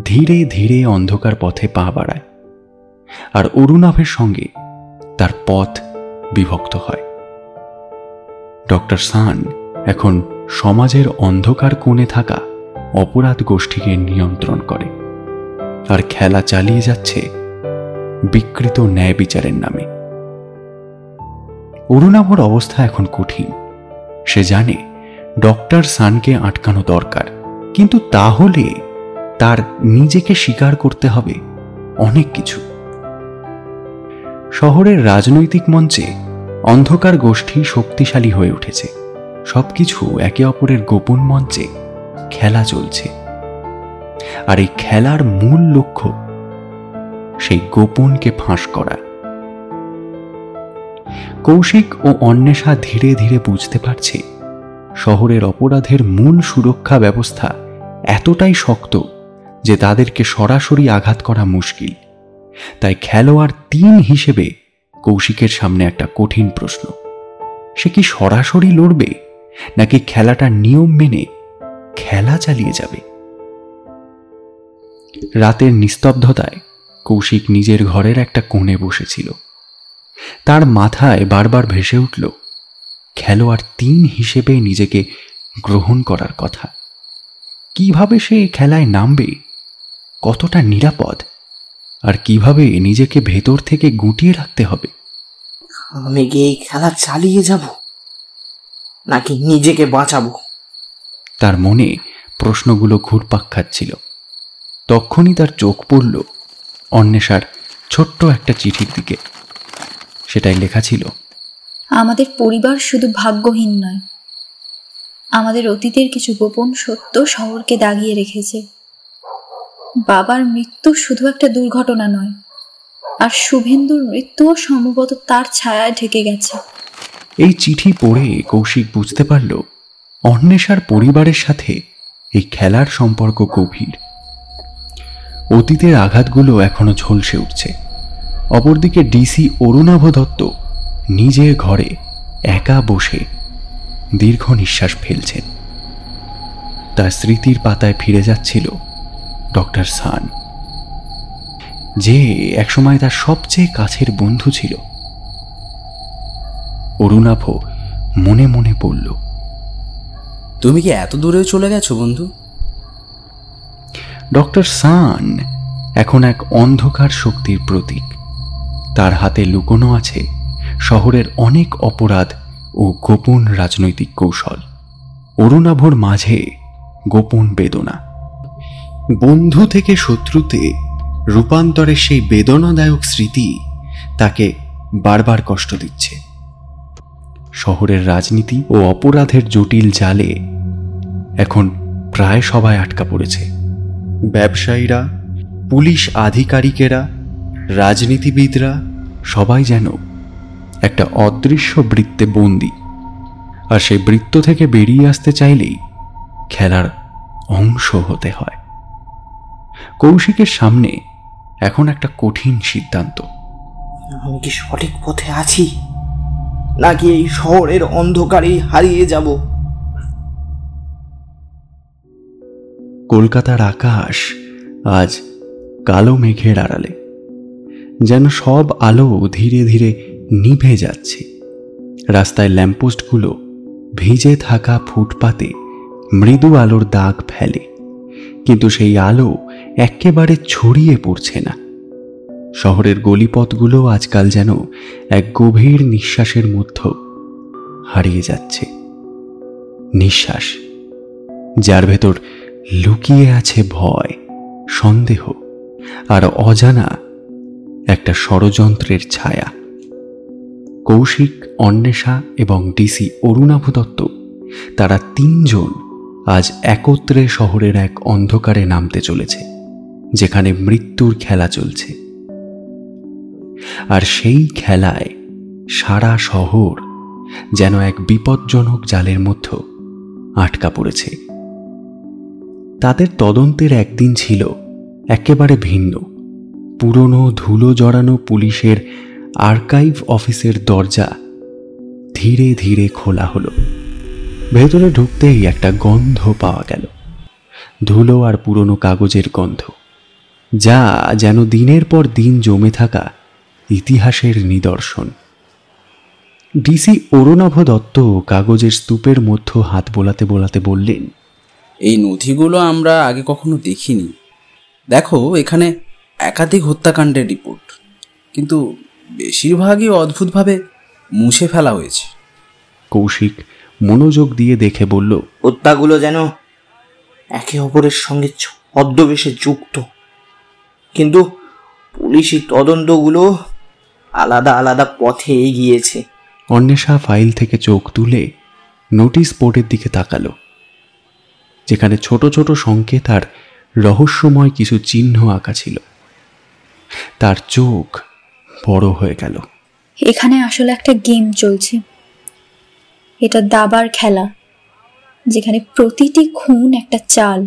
ধীরে ধীরে অন্ধকার পথে পা বাড়ায়, আর অরুণাভের সঙ্গে তার পথ বিভক্ত হয়। ডক্টর সান এখন সমাজের অন্ধকার কোণে থাকা অপরাধ গোষ্ঠীকে নিয়ন্ত্রণ করে, আর খেলা চালিয়ে যাচ্ছে বিকৃত ন্যায় বিচারের নামে। অরুণাভর অবস্থা এখন কঠিন। সে জানে ডক্টর সানকে আটকানো দরকার, কিন্তু তাহলে তার নিজেকে স্বীকার করতে হবে অনেক কিছু। শহরের রাজনৈতিক মঞ্চে অন্ধকার গোষ্ঠী শক্তিশালী হয়ে উঠেছে। সবকিছু একে অপরের গোপন মঞ্চে খেলা চলছে, আর এই খেলার মূল লক্ষ্য সেই গোপনকে ফাঁস করা। কৌশিক ও অন্বেষা ধীরে ধীরে বুঝতে পারছে শহরের অপরাধের মূল সুরক্ষা ব্যবস্থা এতটাই শক্ত যে তাদেরকে সরাসরি আঘাত করা মুশকিল। তাই খেলোয়াড় 3 হিসেবে কৌশিকের সামনে একটা কঠিন প্রশ্ন। সে কি সরাসরি লড়বে নাকি খেলাটার নিয়ম মেনে খেলা চালিয়ে যাবে? রাতের নিস্তব্ধতায় কৌশিক নিজের ঘরের একটা কোণে বসেছিল। তার মাথায় বারবার ভেসে উঠল খেলোয়াড় 3 হিসেবে নিজেকে গ্রহণ করার কথা। কিভাবে সে খেলায় নামবে, কতটা নিরাপদ, আর কিভাবে নিজেকে ভেতর থেকে গুটিয়ে রাখতে হবে? আমি কি এই খেলা চালিয়ে যাব নাকি নিজেকে বাঁচাবো? তার মনে প্রশ্নগুলো ঘুরপাক খাচ্ছিল। তখনই তার চোখ পড়ল অন্বেষার ছোট্ট একটা চিঠির দিকে। সেটাই লেখা ছিল, আমাদের পরিবার শুধু ভাগ্যহীন নয়, আমাদের অতীতের কিছু গোপন সত্য শহরকে দাগিয়ে রেখেছে। বাবার মৃত্যু শুধু একটা দুর্ঘটনা নয়, আর শুভেন্দুর মৃত্যুও সম্ভবত তার ছায়ায় ঢেকে গেছে। এই চিঠি পড়ে কৌশিক বুঝতে পারল অন্বেষার পরিবারের সাথে এই খেলার সম্পর্ক গভীর। অতীতের আঘাতগুলো এখনো ঝলসে উঠছে। অপরদিকে ডিসি অরুণাভ দত্ত নিজের ঘরে একা বসে দীর্ঘ নিঃশ্বাস ফেলছেন। তার স্মৃতির পাতায় ফিরে যাচ্ছিল ডক্টর সান, যে একসময় তার সবচেয়ে কাছের বন্ধু ছিল। অরুণাভ মনে মনে বলল, তুমি কি এত দূরে চলে গেছো বন্ধু? ডক্টর সান এখন এক অন্ধকার শক্তির প্রতীক। তার হাতে লুকোনো আছে শহরের অনেক অপরাধ ও গোপন রাজনৈতিক কৌশল। অরুণাভর মাঝে গোপন বেদনা, বন্ধু থেকে শত্রুতে রূপান্তরের সেই বেদনাদায়ক স্মৃতি তাকে বারবার কষ্ট দিচ্ছে। শহরের রাজনীতি ও অপরাধের জটিল জালে এখন প্রায় সবাই আটকা পড়েছে। ব্যবসায়ীরা, পুলিশ আধিকারিকেরা, রাজনীতিবিদরা সবাই যেন একটা অদৃশ্য বৃত্তে বন্দী। আর সেই বৃত্ত থেকে বেরিয়ে আসতে চাইলেই খেলার অংশ হতে হয়। কৌশিকের সামনে এখন একটা কঠিন সিদ্ধান্ত। আমি কি সঠিক পথে আছি নাকি এই শহরের অন্ধকারেই হারিয়ে যাব? কলকাতার আকাশ আজ কালো মেঘের আড়ালে, যেন সব আলো ধীরে ধীরে নিভে যাচ্ছে। রাস্তায় ল্যাম্পপোস্টগুলো ভিজে থাকা ফুটপাতে মৃদু আলোর দাগ ফেলে, কিন্তু সেই আলো একেবারে ছড়িয়ে পড়ছে না। শহরের গলিপথগুলো আজকাল যেন এক গভীর নিঃশ্বাসের মধ্যে হারিয়ে যাচ্ছে। নিঃশ্বাস যার ভেতর লুকিয়ে আছে ভয়, সন্দেহ আর অজানা একটা ষড়যন্ত্রের ছায়া। কৌশিক, অন্বেষা এবং ডিসি অরুণাভ দত্ত, তারা 3 জন আজ একত্রে শহরের এক অন্ধকারে নামতে চলেছে, যেখানে মৃত্যুর খেলা চলছে। আর সেই খেলায় সারা শহর যেন এক বিপজ্জনক জালের মধ্যে আটকা পড়েছে। তাদের তদন্তের একদিন ছিল একেবারে ভিন্ন। পুরনো ধুলো জড়ানো পুলিশের আর্কাইভ অফিসের দরজা ধীরে ধীরে খোলা হলো। ভেতরে ঢুকতেই একটা গন্ধ পাওয়া গেল, ধুলো আর পুরনো কাগজের গন্ধ, যা যেন দিনের পর দিন জমে থাকা ইতিহাসের নিদর্শন। ডিসি অরুণাভ দত্ত কাগজের স্তূপের মধ্যে হাত বোলাতে বোলাতে বললেন, এই নথিগুলো আমরা আগে কখনো দেখিনি। দেখো, এখানে একাধিক হত্যাকাণ্ডের রিপোর্ট, কিন্তু বেশিরভাগই অদ্ভুতভাবে মুছে ফেলা হয়েছে। কৌশিক মনোযোগ দিয়ে দেখে বলল, হত্যাগুলো যেন একে অপরের সঙ্গে ছদ্মবেশে যুক্ত, কিন্তু পুলিশি তদন্তগুলো আলাদা আলাদা পথে এগিয়েছে। অন্বেষা ফাইল থেকে চোখ তুলে নোটিশ বোর্ডের দিকে তাকালো, যেখানে ছোট ছোট সংকেত আর রহস্যময় কিছু চিহ্ন আঁকা ছিল। তার চোখ বড় হয়ে গেল। এখানে আসলে একটা গেম চলছে। এটা দাবার খেলা, যেখানে প্রতিটি খুন একটা চাল,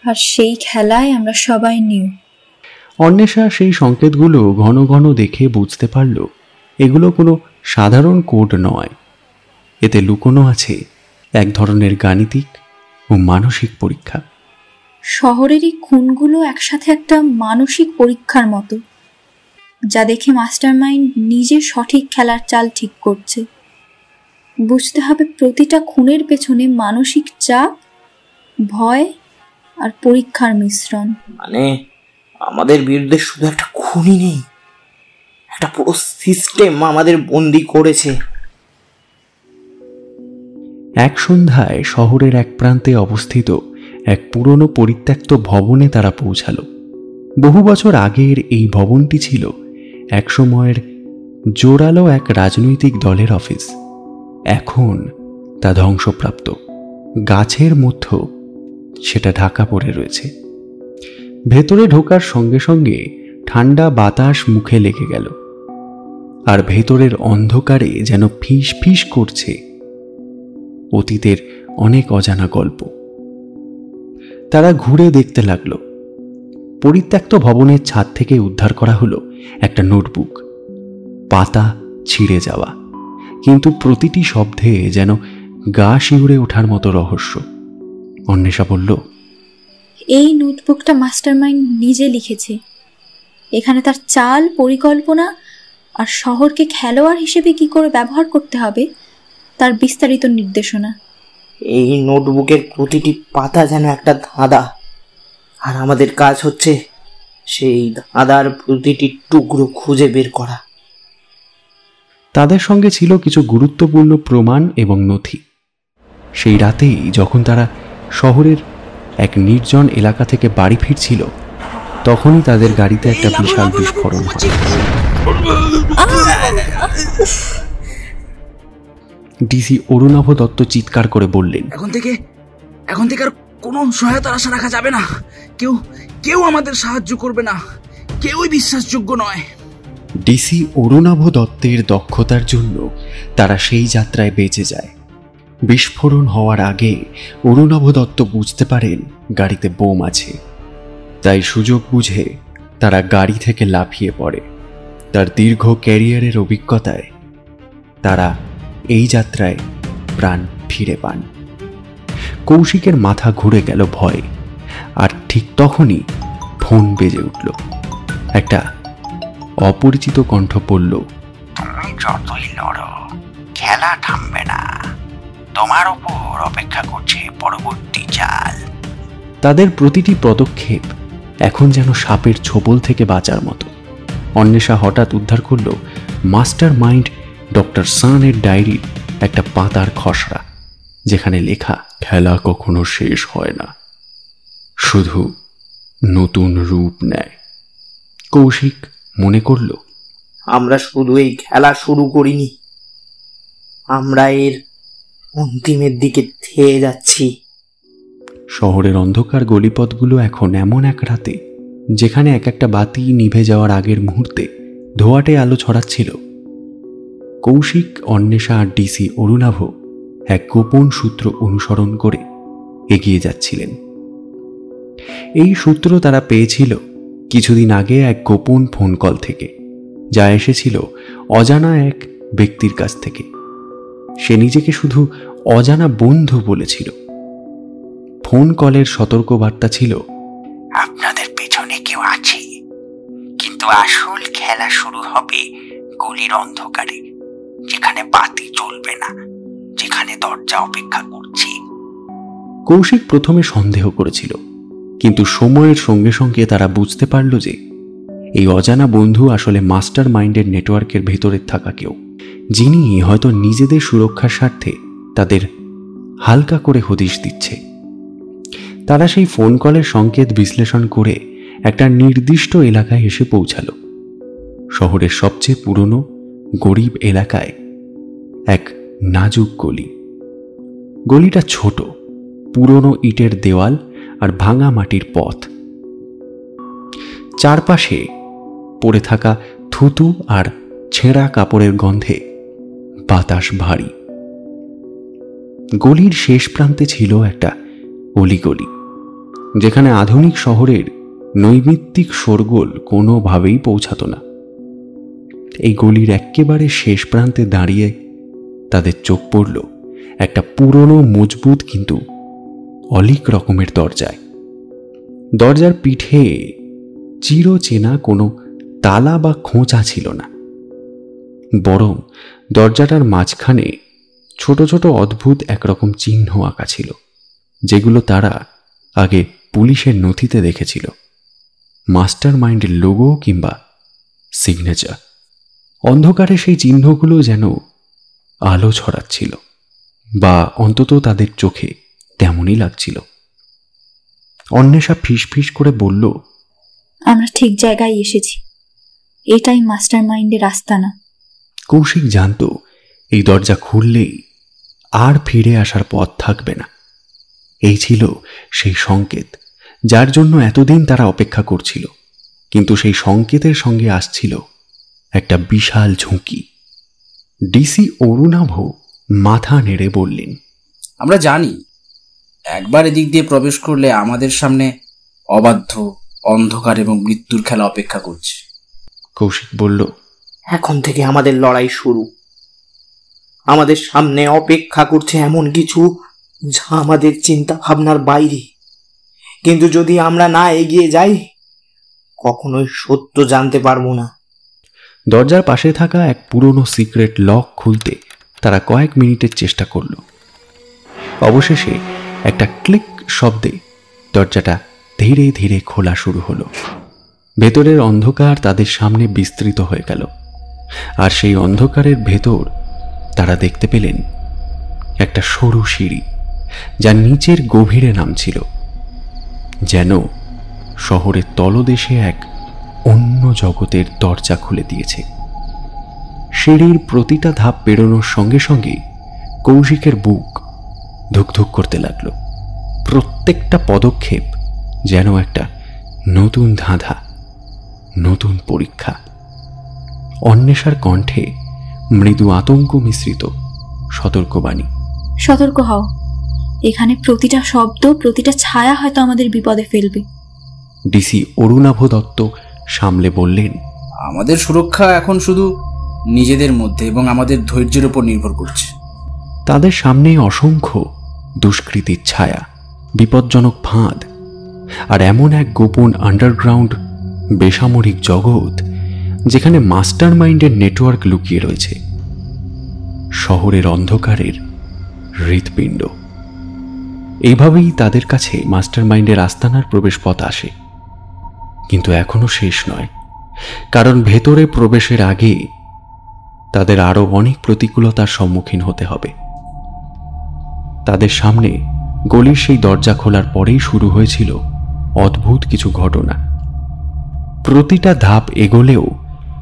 আর সেই খেলায় আমরা সবাই নিউ। অন্বেষা সেই সংকেতগুলো ঘন ঘন দেখে বুঝতে পারল এগুলো কোনো সাধারণ কোড নয়। এতে লুকোনো আছে এক ধরনের গাণিতিক ও মানসিক পরীক্ষা। শহরের এই খুনগুলো একসাথে একটা মানসিক পরীক্ষার মতো, যা দেখে মাস্টারমাইন্ড নিজে সঠিক খেলার চাল ঠিক করছে। বুঝতে হবে প্রতিটা খুনের পেছনে মানসিক চাপ, ভয় আর পরীক্ষার মিশ্রণ। মানে আমাদের বিরুদ্ধে শুধু একটা খুনই নেই, একটা পুরো সিস্টেম আমাদের বন্দি করেছে। এক সন্ধ্যায় শহরের এক প্রান্তে অবস্থিত এক পুরনো পরিত্যক্ত ভবনে তারা পৌঁছালো। বহু বছর আগের এই ভবনটি ছিল একসময়ের জোরালো এক রাজনৈতিক দলের অফিস। এখন তা ধ্বংসপ্রাপ্ত, গাছের মধ্যে সেটা ঢাকা পড়ে রয়েছে। ভেতরে ঢোকার সঙ্গে সঙ্গে ঠান্ডা বাতাস মুখে লেগে গেল, আর ভেতরের অন্ধকারে যেন ফিস ফিস করছে অতীতের অনেক অজানা গল্প। তারা ঘুরে দেখতে লাগলো। পরিত্যক্ত ভবনের ছাদ থেকে উদ্ধার করা হলো একটা নোটবুক, পাতা ছিঁড়ে যাওয়া, কিন্তু প্রতিটি শব্দে যেন গা শিউরে ওঠার মতো রহস্য। অন্বেষা বলল, এই নোটবুকটা মাস্টারমাইন্ড নিজে লিখেছে। এখানে তার চাল, পরিকল্পনা আর শহরকে খেলোয়াড় হিসেবে কি করে ব্যবহার করতে হবে তার বিস্তারিত নির্দেশনা। এই নোটবুকের প্রতিটি পাতা যেন একটা ধাঁধা, আর আমাদের কাজ হচ্ছে সেই ধাঁধার প্রতিটি টুকরো খুঁজে বের করা। তাদের সঙ্গে ছিল কিছু গুরুত্বপূর্ণ প্রমাণ এবং নথি। সেই রাতেই যখন তারা শহরের এক নির্জন এলাকা থেকে বাড়ি ফিরছিল, তখনই তাদের গাড়িতে একটা বিশাল বিস্ফোরণ হয়। ডিসি অরুণাভ দত্ত চিৎকার করে বললেন, এখন থেকে আর কোনো সহায়তার আশা রাখা যাবে না। কেউ আমাদের সাহায্য করবে না, কেউই বিশ্বাসযোগ্য নয়। ডিসি অরুণাভ দত্তের দক্ষতার জন্য তারা সেই যাত্রায় বেঁচে যায়। বিস্ফোরণ হওয়ার আগে অরুণাভ দত্ত বুঝতে পারেন গাড়িতে বোম আছে, তাই সুযোগ বুঝে তারা গাড়ি থেকে লাফিয়ে পড়ে। তার দীর্ঘ ক্যারিয়ারের অভিজ্ঞতায় তারা এই যাত্রায় প্রাণ ফিরে পান। কৌশিকের মাথা ঘুরে গেল ভয়ে, আর ঠিক তখনই ফোন বেজে উঠল। একটা অপরিচিত কণ্ঠ বলল, তুমি যতই লড়ো খেলা থামবে না, তোমার ওপর অপেক্ষা করছে পরবর্তী চাল। তাদের প্রতিটি পদক্ষেপ এখন যেন সাপের ছোবল থেকে বাঁচার মতো। অন্বেষা হঠাৎ উদ্ধার করল মাস্টার মাইন্ড ডক্টর সানের ডায়েরির একটা পাতার খসড়া, যেখানে লেখা, খেলা কখনো শেষ হয় না, শুধু নতুন রূপ নেয়। কৌশিক মনে করল, আমরা শুধু এই খেলা শুরু করিনি, আমরা এর অন্তিমের দিকে ধেয়ে যাচ্ছি। শহরের অন্ধকার গলিপথগুলো এখন এমন এক রাতে যেখানে এক একটা বাতি নিভে যাওয়ার আগের মুহূর্তে ধোঁয়াটে আলো ছড়াচ্ছিল। কৌশিক, অন্বেষা আর ডিসি অরুণাভ এক গোপন সূত্র অনুসরণ করে এগিয়ে যাচ্ছিলেন। এই সূত্র তারা পেয়েছিল কিছুদিন আগে এক গোপন ফোন কল থেকে, যা এসেছিল অজানা এক ব্যক্তির কাছ থেকে। সে নিজেকে শুধু অজানা বন্ধু বলেছিল। ফোন কলের সতর্কবার্তা ছিল, আপনাদের পেছনে কেউ আছে, কিন্তু আসল খেলা শুরু হবে গলির অন্ধকারে, যেখানে বাতি জ্বলবে না, যেখানে দরজা অপেক্ষা করছে। কৌশিক প্রথমে সন্দেহ করেছিল, কিন্তু সময়ের সঙ্গে সঙ্গে তারা বুঝতে পারল যে এই অজানা বন্ধু আসলে মাস্টার মাইন্ডের নেটওয়ার্কের ভেতরে থাকা কেউ, যিনি হয়তো নিজেদের সুরক্ষার স্বার্থে তাদের হালকা করে হদিশ দিচ্ছে। তারা সেই ফোন কলের সংকেত বিশ্লেষণ করে একটা নির্দিষ্ট এলাকায় এসে পৌঁছালো। শহরের সবচেয়ে পুরনো গরিব এলাকায় এক নাজুক গলি। গলিটা ছোট, পুরনো ইটের দেওয়াল আর ভাঙা মাটির পথ। চারপাশে পড়ে থাকা থুতু আর ছেঁড়া কাপড়ের গন্ধে বাতাস ভারী। গলির শেষ প্রান্তে ছিল একটা অলিগলি, যেখানে আধুনিক শহরের নৈমিত্তিক শোরগোল কোনোভাবেই পৌঁছাত না। এই গলির একেবারে শেষ প্রান্তে দাঁড়িয়ে তাদের চোখ পড়ল একটা পুরনো মজবুত কিন্তু অলিক রকমের দরজায়। দরজার পিঠে চিরচেনা কোনো তালা বা খোঁচা ছিল না, বরং দরজাটার মাঝখানে ছোট ছোট অদ্ভুত একরকম চিহ্ন আঁকা ছিল, যেগুলো তারা আগে পুলিশের নথিতে দেখেছিল। মাস্টার মাইন্ডের লোগো কিংবা সিগনেচার। অন্ধকারে সেই চিহ্নগুলো যেন আলো ছড়াচ্ছিল, বা অন্তত তাদের চোখে তেমনই লাগছিল। অন্বেষা ফিসফিস করে বলল, আমরা ঠিক জায়গায় এসেছি, এটাই মাস্টার মাইন্ডের আস্তানা। কৌশিক জানত এই দরজা খুললেই আর ফিরে আসার পথ থাকবে না। এই ছিল সেই সংকেত যার জন্য এতদিন তারা অপেক্ষা করছিল। কিন্তু সেই সংকেতের সঙ্গে আসছিল একটা বিশাল ঝুঁকি। ডিসি অরুণাভ মাথা নেড়ে বললেন, আমরা জানি একবার এদিক দিয়ে প্রবেশ করলে আমাদের সামনে অবাধ্য অন্ধকার এবং মৃত্যুর খেলা অপেক্ষা করছে। কৌশিক বলল, এখন থেকে আমাদের লড়াই শুরু। আমাদের সামনে অপেক্ষা করছে এমন কিছু যা আমাদের চিন্তা ভাবনার বাইরে, কিন্তু যদি আমরা না এগিয়ে যাই কখনোই সত্য জানতে পারবো না। দরজার পাশে থাকা এক পুরনো সিক্রেট লক খুলতে তারা কয়েক মিনিটের চেষ্টা করল। অবশেষে একটা ক্লিক শব্দে দরজাটা ধীরে ধীরে খোলা শুরু হলো। ভেতরের অন্ধকার তাদের সামনে বিস্তৃত হয়ে গেল, আর সেই অন্ধকারের ভেতর তারা দেখতে পেলেন একটা সরু সিঁড়ি, যা নিচের গভীরে নামছিল, যেন শহরের তলদেশে এক অন্য জগতের দরজা খুলে দিয়েছে। সিঁড়ির প্রতিটা ধাপ পেরোনোর সঙ্গে সঙ্গে কৌশিকের বুক ধুকধুক করতে লাগলো। প্রত্যেকটা পদক্ষেপ যেন একটা নতুন ধাঁধা, নতুন পরীক্ষা। অন্বেষার কণ্ঠে মৃদু আতঙ্ক মিশ্রিত সতর্কবাণী, সতর্ক হও, এখানে প্রতিটা শব্দ, প্রতিটা ছায়া হয়তো আমাদের বিপদে ফেলবে। ডিসি অরুণাভ দত্ত সামলে বললেন, আমাদের সুরক্ষা এখন শুধু নিজেদের মধ্যে এবং আমাদের ধৈর্যের উপর নির্ভর করছে। তাদের সামনে অসংখ্য দুষ্কৃতির ছায়া, বিপজ্জনক ফাঁদ, আর এমন এক গোপন আন্ডারগ্রাউন্ড বেসামরিক জগৎ যেখানে মাস্টার মাইন্ডের নেটওয়ার্ক লুকিয়ে রয়েছে। শহরের অন্ধকারের হৃৎপিণ্ড। এইভাবেই তাদের কাছে মাস্টার মাইন্ডের আস্তানার প্রবেশপথ আসে। কিন্তু এখনো শেষ নয়, কারণ ভেতরে প্রবেশের আগে তাদের আরো অনেক প্রতিকূলতার সম্মুখীন হতে হবে। তাদের সামনে গলির সেই দরজা খোলার পরেই শুরু হয়েছিল অদ্ভুত কিছু ঘটনা। প্রতিটা ধাপ এগোলেও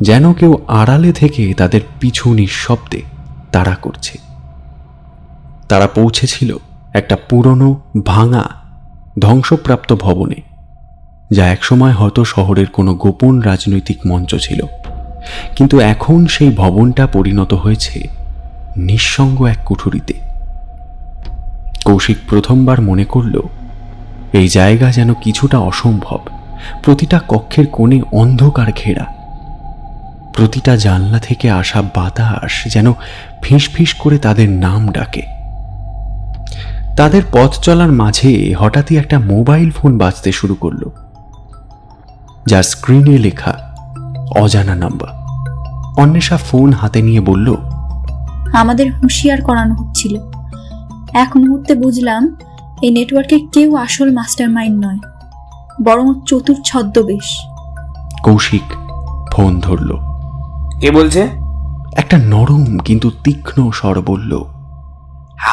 যেন কেউ আড়ালে থেকে তাদের পিছু নিঃশব্দে তাড়া করছে। তারা পৌঁছেছিল একটা পুরনো, ভাঙা, ধ্বংসপ্রাপ্ত ভবনে, যা একসময় হয়তো শহরের কোনো গোপন রাজনৈতিক মঞ্চ ছিল। কিন্তু এখন সেই ভবনটা পরিণত হয়েছে নিঃসঙ্গ এক কুঠুরিতে। কৌশিক প্রথমবার মনে করল এই জায়গা যেন কিছুটা অসম্ভব। প্রতিটা কক্ষের কোণে অন্ধকার ঘেরা, প্রতিটা জানলা থেকে আসা বাতাস যেন ফিসফিস করে তাদের নাম ডাকে। তাদের পথ চলার মাঝে হঠাৎই একটা মোবাইল ফোন বাজতে শুরু করলো, যার স্ক্রিনে লেখা অজানা নাম্বার। অন্বেষা ফোন হাতে নিয়ে বলল, আমাদের হুঁশিয়ার করানো হচ্ছিল। এক মুহূর্তে বুঝলাম এই নেটওয়ার্কে কেউ আসল মাস্টার মাইন্ড নয়, বরং চতুর ছদ্মবেশ। কৌশিক ফোন ধরল। কে বলছে? একটা নরম কিন্তু তীক্ষ্ণ স্বর বলল,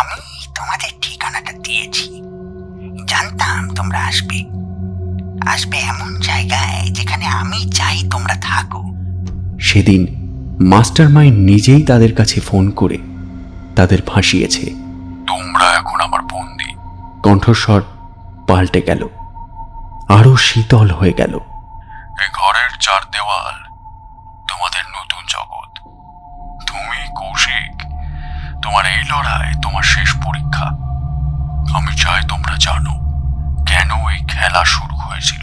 আমি তোমাদের ঠিকানাটা দিয়েছি। জানতাম তোমরা আসবে এমন জায়গায় যেখানে আমি চাই তোমরা থাকো। সেদিন মাস্টার মাইন্ড নিজেই তাদের কাছে ফোন করে তাদের ফাঁসিয়েছে। তোমরা এখন আমার বন্দী। কণ্ঠস্বর পাল্টে গেল, আরো শীতল হয়ে গেল। এই ঘরের চার দেওয়াল তোমাদের নতুন জগৎ। তোমার শেষ পরীক্ষা। আমি চাই তোমরা জানো কেন এই খেলা শুরু হয়েছিল।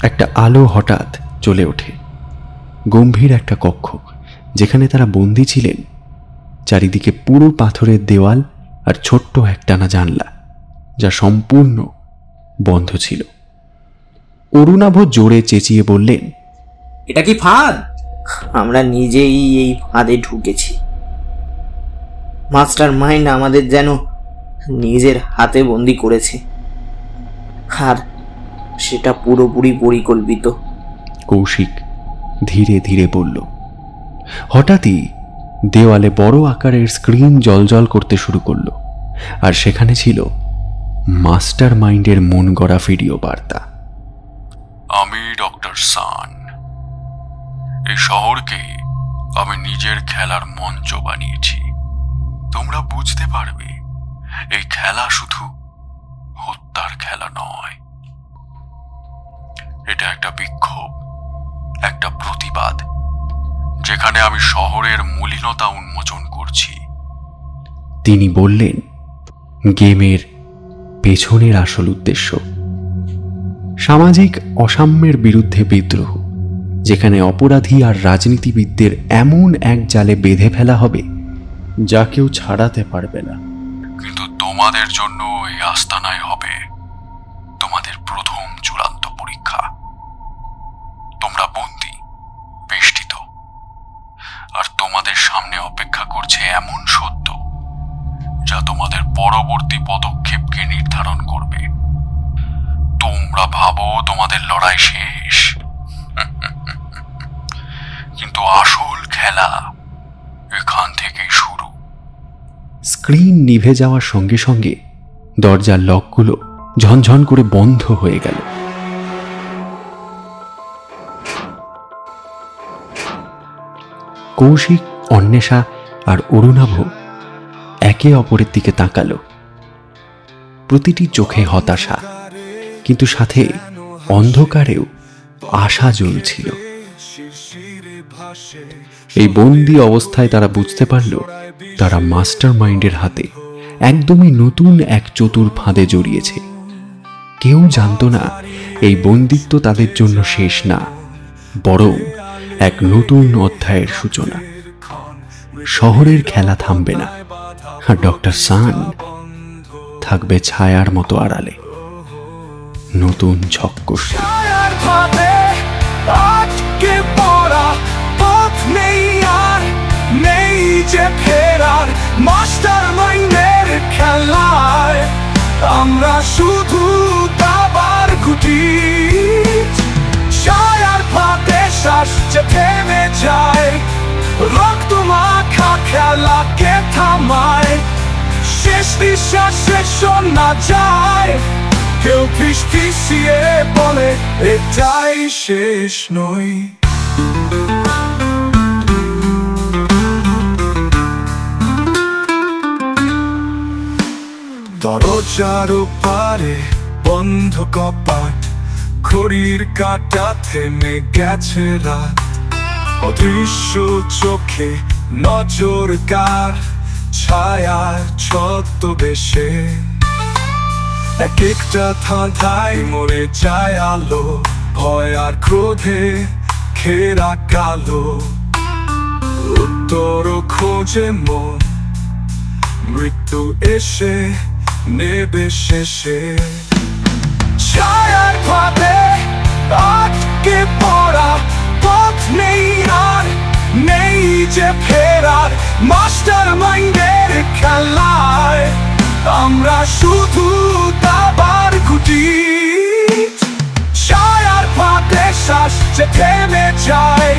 একটা আলো হঠাৎ জ্বলে ওঠে। গম্ভীর একটা কক্ষ, যেখানে তারা বন্দী ছিলেন। চারিদিকে পুরো পাথরের দেওয়াল আর ছোট্ট একটানা জানলা, যা সম্পূর্ণ বন্ধ ছিল। অরুণাভ জোরে চেঁচিয়ে বললেন, এটা কি ফাঁদ? আমরা নিজেই এই ফাঁদে ঢুকেছি। মাস্টার মাইন্ড আমাদের যেন নিজের হাতে বন্দি করেছে, আর সেটা পুরোপুরি পরিকল্পিত। কৌশিক ধীরে ধীরে বলল। হঠাৎই দেওয়ালে বড় আকারের স্ক্রিন জ্বলজ্বল করতে শুরু করলো, আর সেখানে ছিল মাস্টার মাইন্ডের মন গড়া ভিডিও বার্তা। আমি ডক্টর সান। এই শহরকে আমি নিজের খেলার মঞ্চ বানিয়েছি। তোমরা বুঝতে পারবে এই খেলা শুধু হত্যার খেলা নয়, এটা একটা বিক্ষোভ, একটা প্রতিবাদ, যেখানে আমি শহরের মলিনতা উন্মোচন করছি। তিনি বললেন, গেমের পেছনের আসল উদ্দেশ্য সামাজিক অসাম্যের বিরুদ্ধে বিদ্রোহ, যেখানে অপরাধী আর রাজনীতিবিদদের এমন এক জালে বেঁধে ফেলা হবে যা কেউ ছাড়াতে পারবে না। কিন্তু তোমাদের জন্য এই আস্তানায় হবে তোমাদের প্রথম চূড়ান্ত পরীক্ষা। তোমরা বন্দী, বেষ্টিত, আর তোমাদের সামনে অপেক্ষা করছে এমন সত্য যা তোমাদের পরবর্তী পদক্ষেপকে নির্ধারণ করবে। তোমরা ভাবো তোমাদের লড়াই শেষ, কিন্তু আসল খেলা এখান থেকেই শুরু। স্ক্রিন নিভে যাওয়ার সঙ্গে সঙ্গে দরজার লকগুলো ঝনঝন করে বন্ধ হয়ে গেল। কৌশিক, অন্বেষা আর অরুণাভ একে অপরের দিকে তাকালো। প্রতিটি চোখে হতাশা, কিন্তু সাথে অন্ধকারেও আশা জ্বলছিল। এই বন্দি অবস্থায় তারা বুঝতে পারল তারা মাস্টার মাইন্ডের হাতে একদমই নতুন এক চতুর ফাঁদে জড়িয়েছে। কেউ জানত না এই বন্দিত্ব তাদের জন্য শেষ না, বরং এক নতুন অধ্যায়ের সূচনা। শহরের খেলা থামবে না, আর ডক্টর সান থাকবে ছায়ার মতো আড়ালে, নতুন ছক কষে। মাস্টার মাইন্ডের খেলায় আমরা শুধু দাবার গুটি, ছায়ার ফাঁদে শ্বাস যে থেমে যায়, রক্ত মাখা খেলাকে থামায়, শেষ নিঃশ্বাসে শোনা যায় কেউ ফিসফিসিয়ে বলে এটাই শেষ নয়। দরজার পারে বন্ধ কপাট, ঘড়ির কাঁটা থেমে গেছে রাত, অদৃশ্য চোখে নজর কার, ছায়ার ছদ্মবেশে এক একটা ধাঁধায় মরে যায় আলো, ভয় আর ক্রোধে ঘেরা কালো, উত্তর খোঁজে মন, মৃত্যু এসে নেবে শেষে। ছায়ার ফাঁদে আটকে পড়া, পথ নেই আর নেই যে ফেরার, মাস্টার মাইন্ডের খেলায় আমরা শুধু দাবার গুটি, ছায়ার ফাঁদে শ্বাস যে থেমে যায়,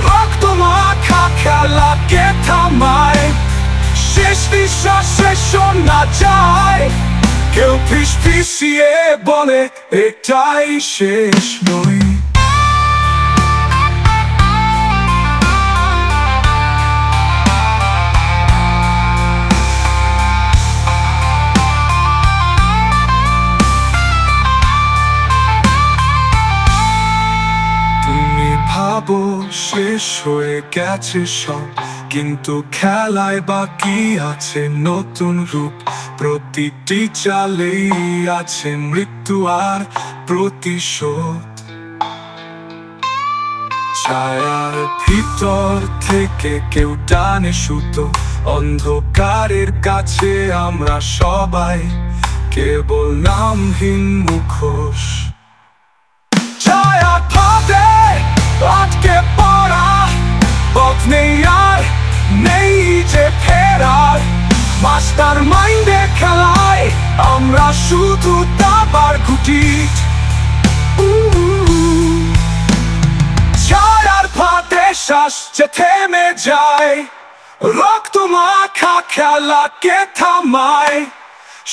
রক্ত মাখা খেলাকে থামায়, শেষ নিঃশ্বাসে শোনা যায় কেউ ফিসফিসিয়ে বলে এটাই শেষ নয়। তুমি ভাবো শেষ হয়ে গেছে সব, কিন্তু খেলায় বাকি আছে নতুন রূপ। প্রতিটি চালেই আছে মৃত্যু আর প্রতিশোধ। ছায়ার ভিতর থেকে কেউ টানে সুতো, অন্ধকারের কাছে আমরা সবাই কেবল নামহীন মুখোশ। ছায়া ফাঁদে আটকে পড়া, পথ নেই আর নেই যে ফেরার। মাস্টার মাইন্ডে খেলায় আমরা শুধু দাবার গুটি। ছায়ার ফাঁদে শ্বাস যে থেমে যায়, রক্ত মাখা খেলাকে থামায়।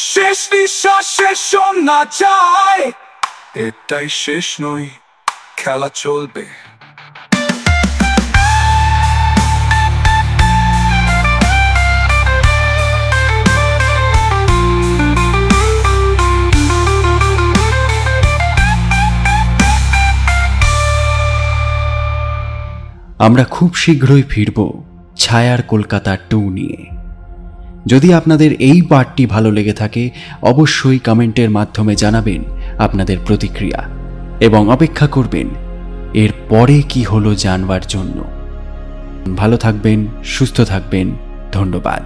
শেষ নিঃশ্বাসে শোনা যায়, এটাই শেষ নয়, খেলা চলবে। আমরা খুব শীঘ্রই ফিরব ছায়ার কলকাতা 2 নিয়ে। যদি আপনাদের এই পার্টটি ভালো লেগে থাকে অবশ্যই কমেন্টের মাধ্যমে জানাবেন আপনাদের প্রতিক্রিয়া এবং অপেক্ষা করবেন এর পরে কি হলো জানবার জন্য। ভালো থাকবেন, সুস্থ থাকবেন, ধন্যবাদ।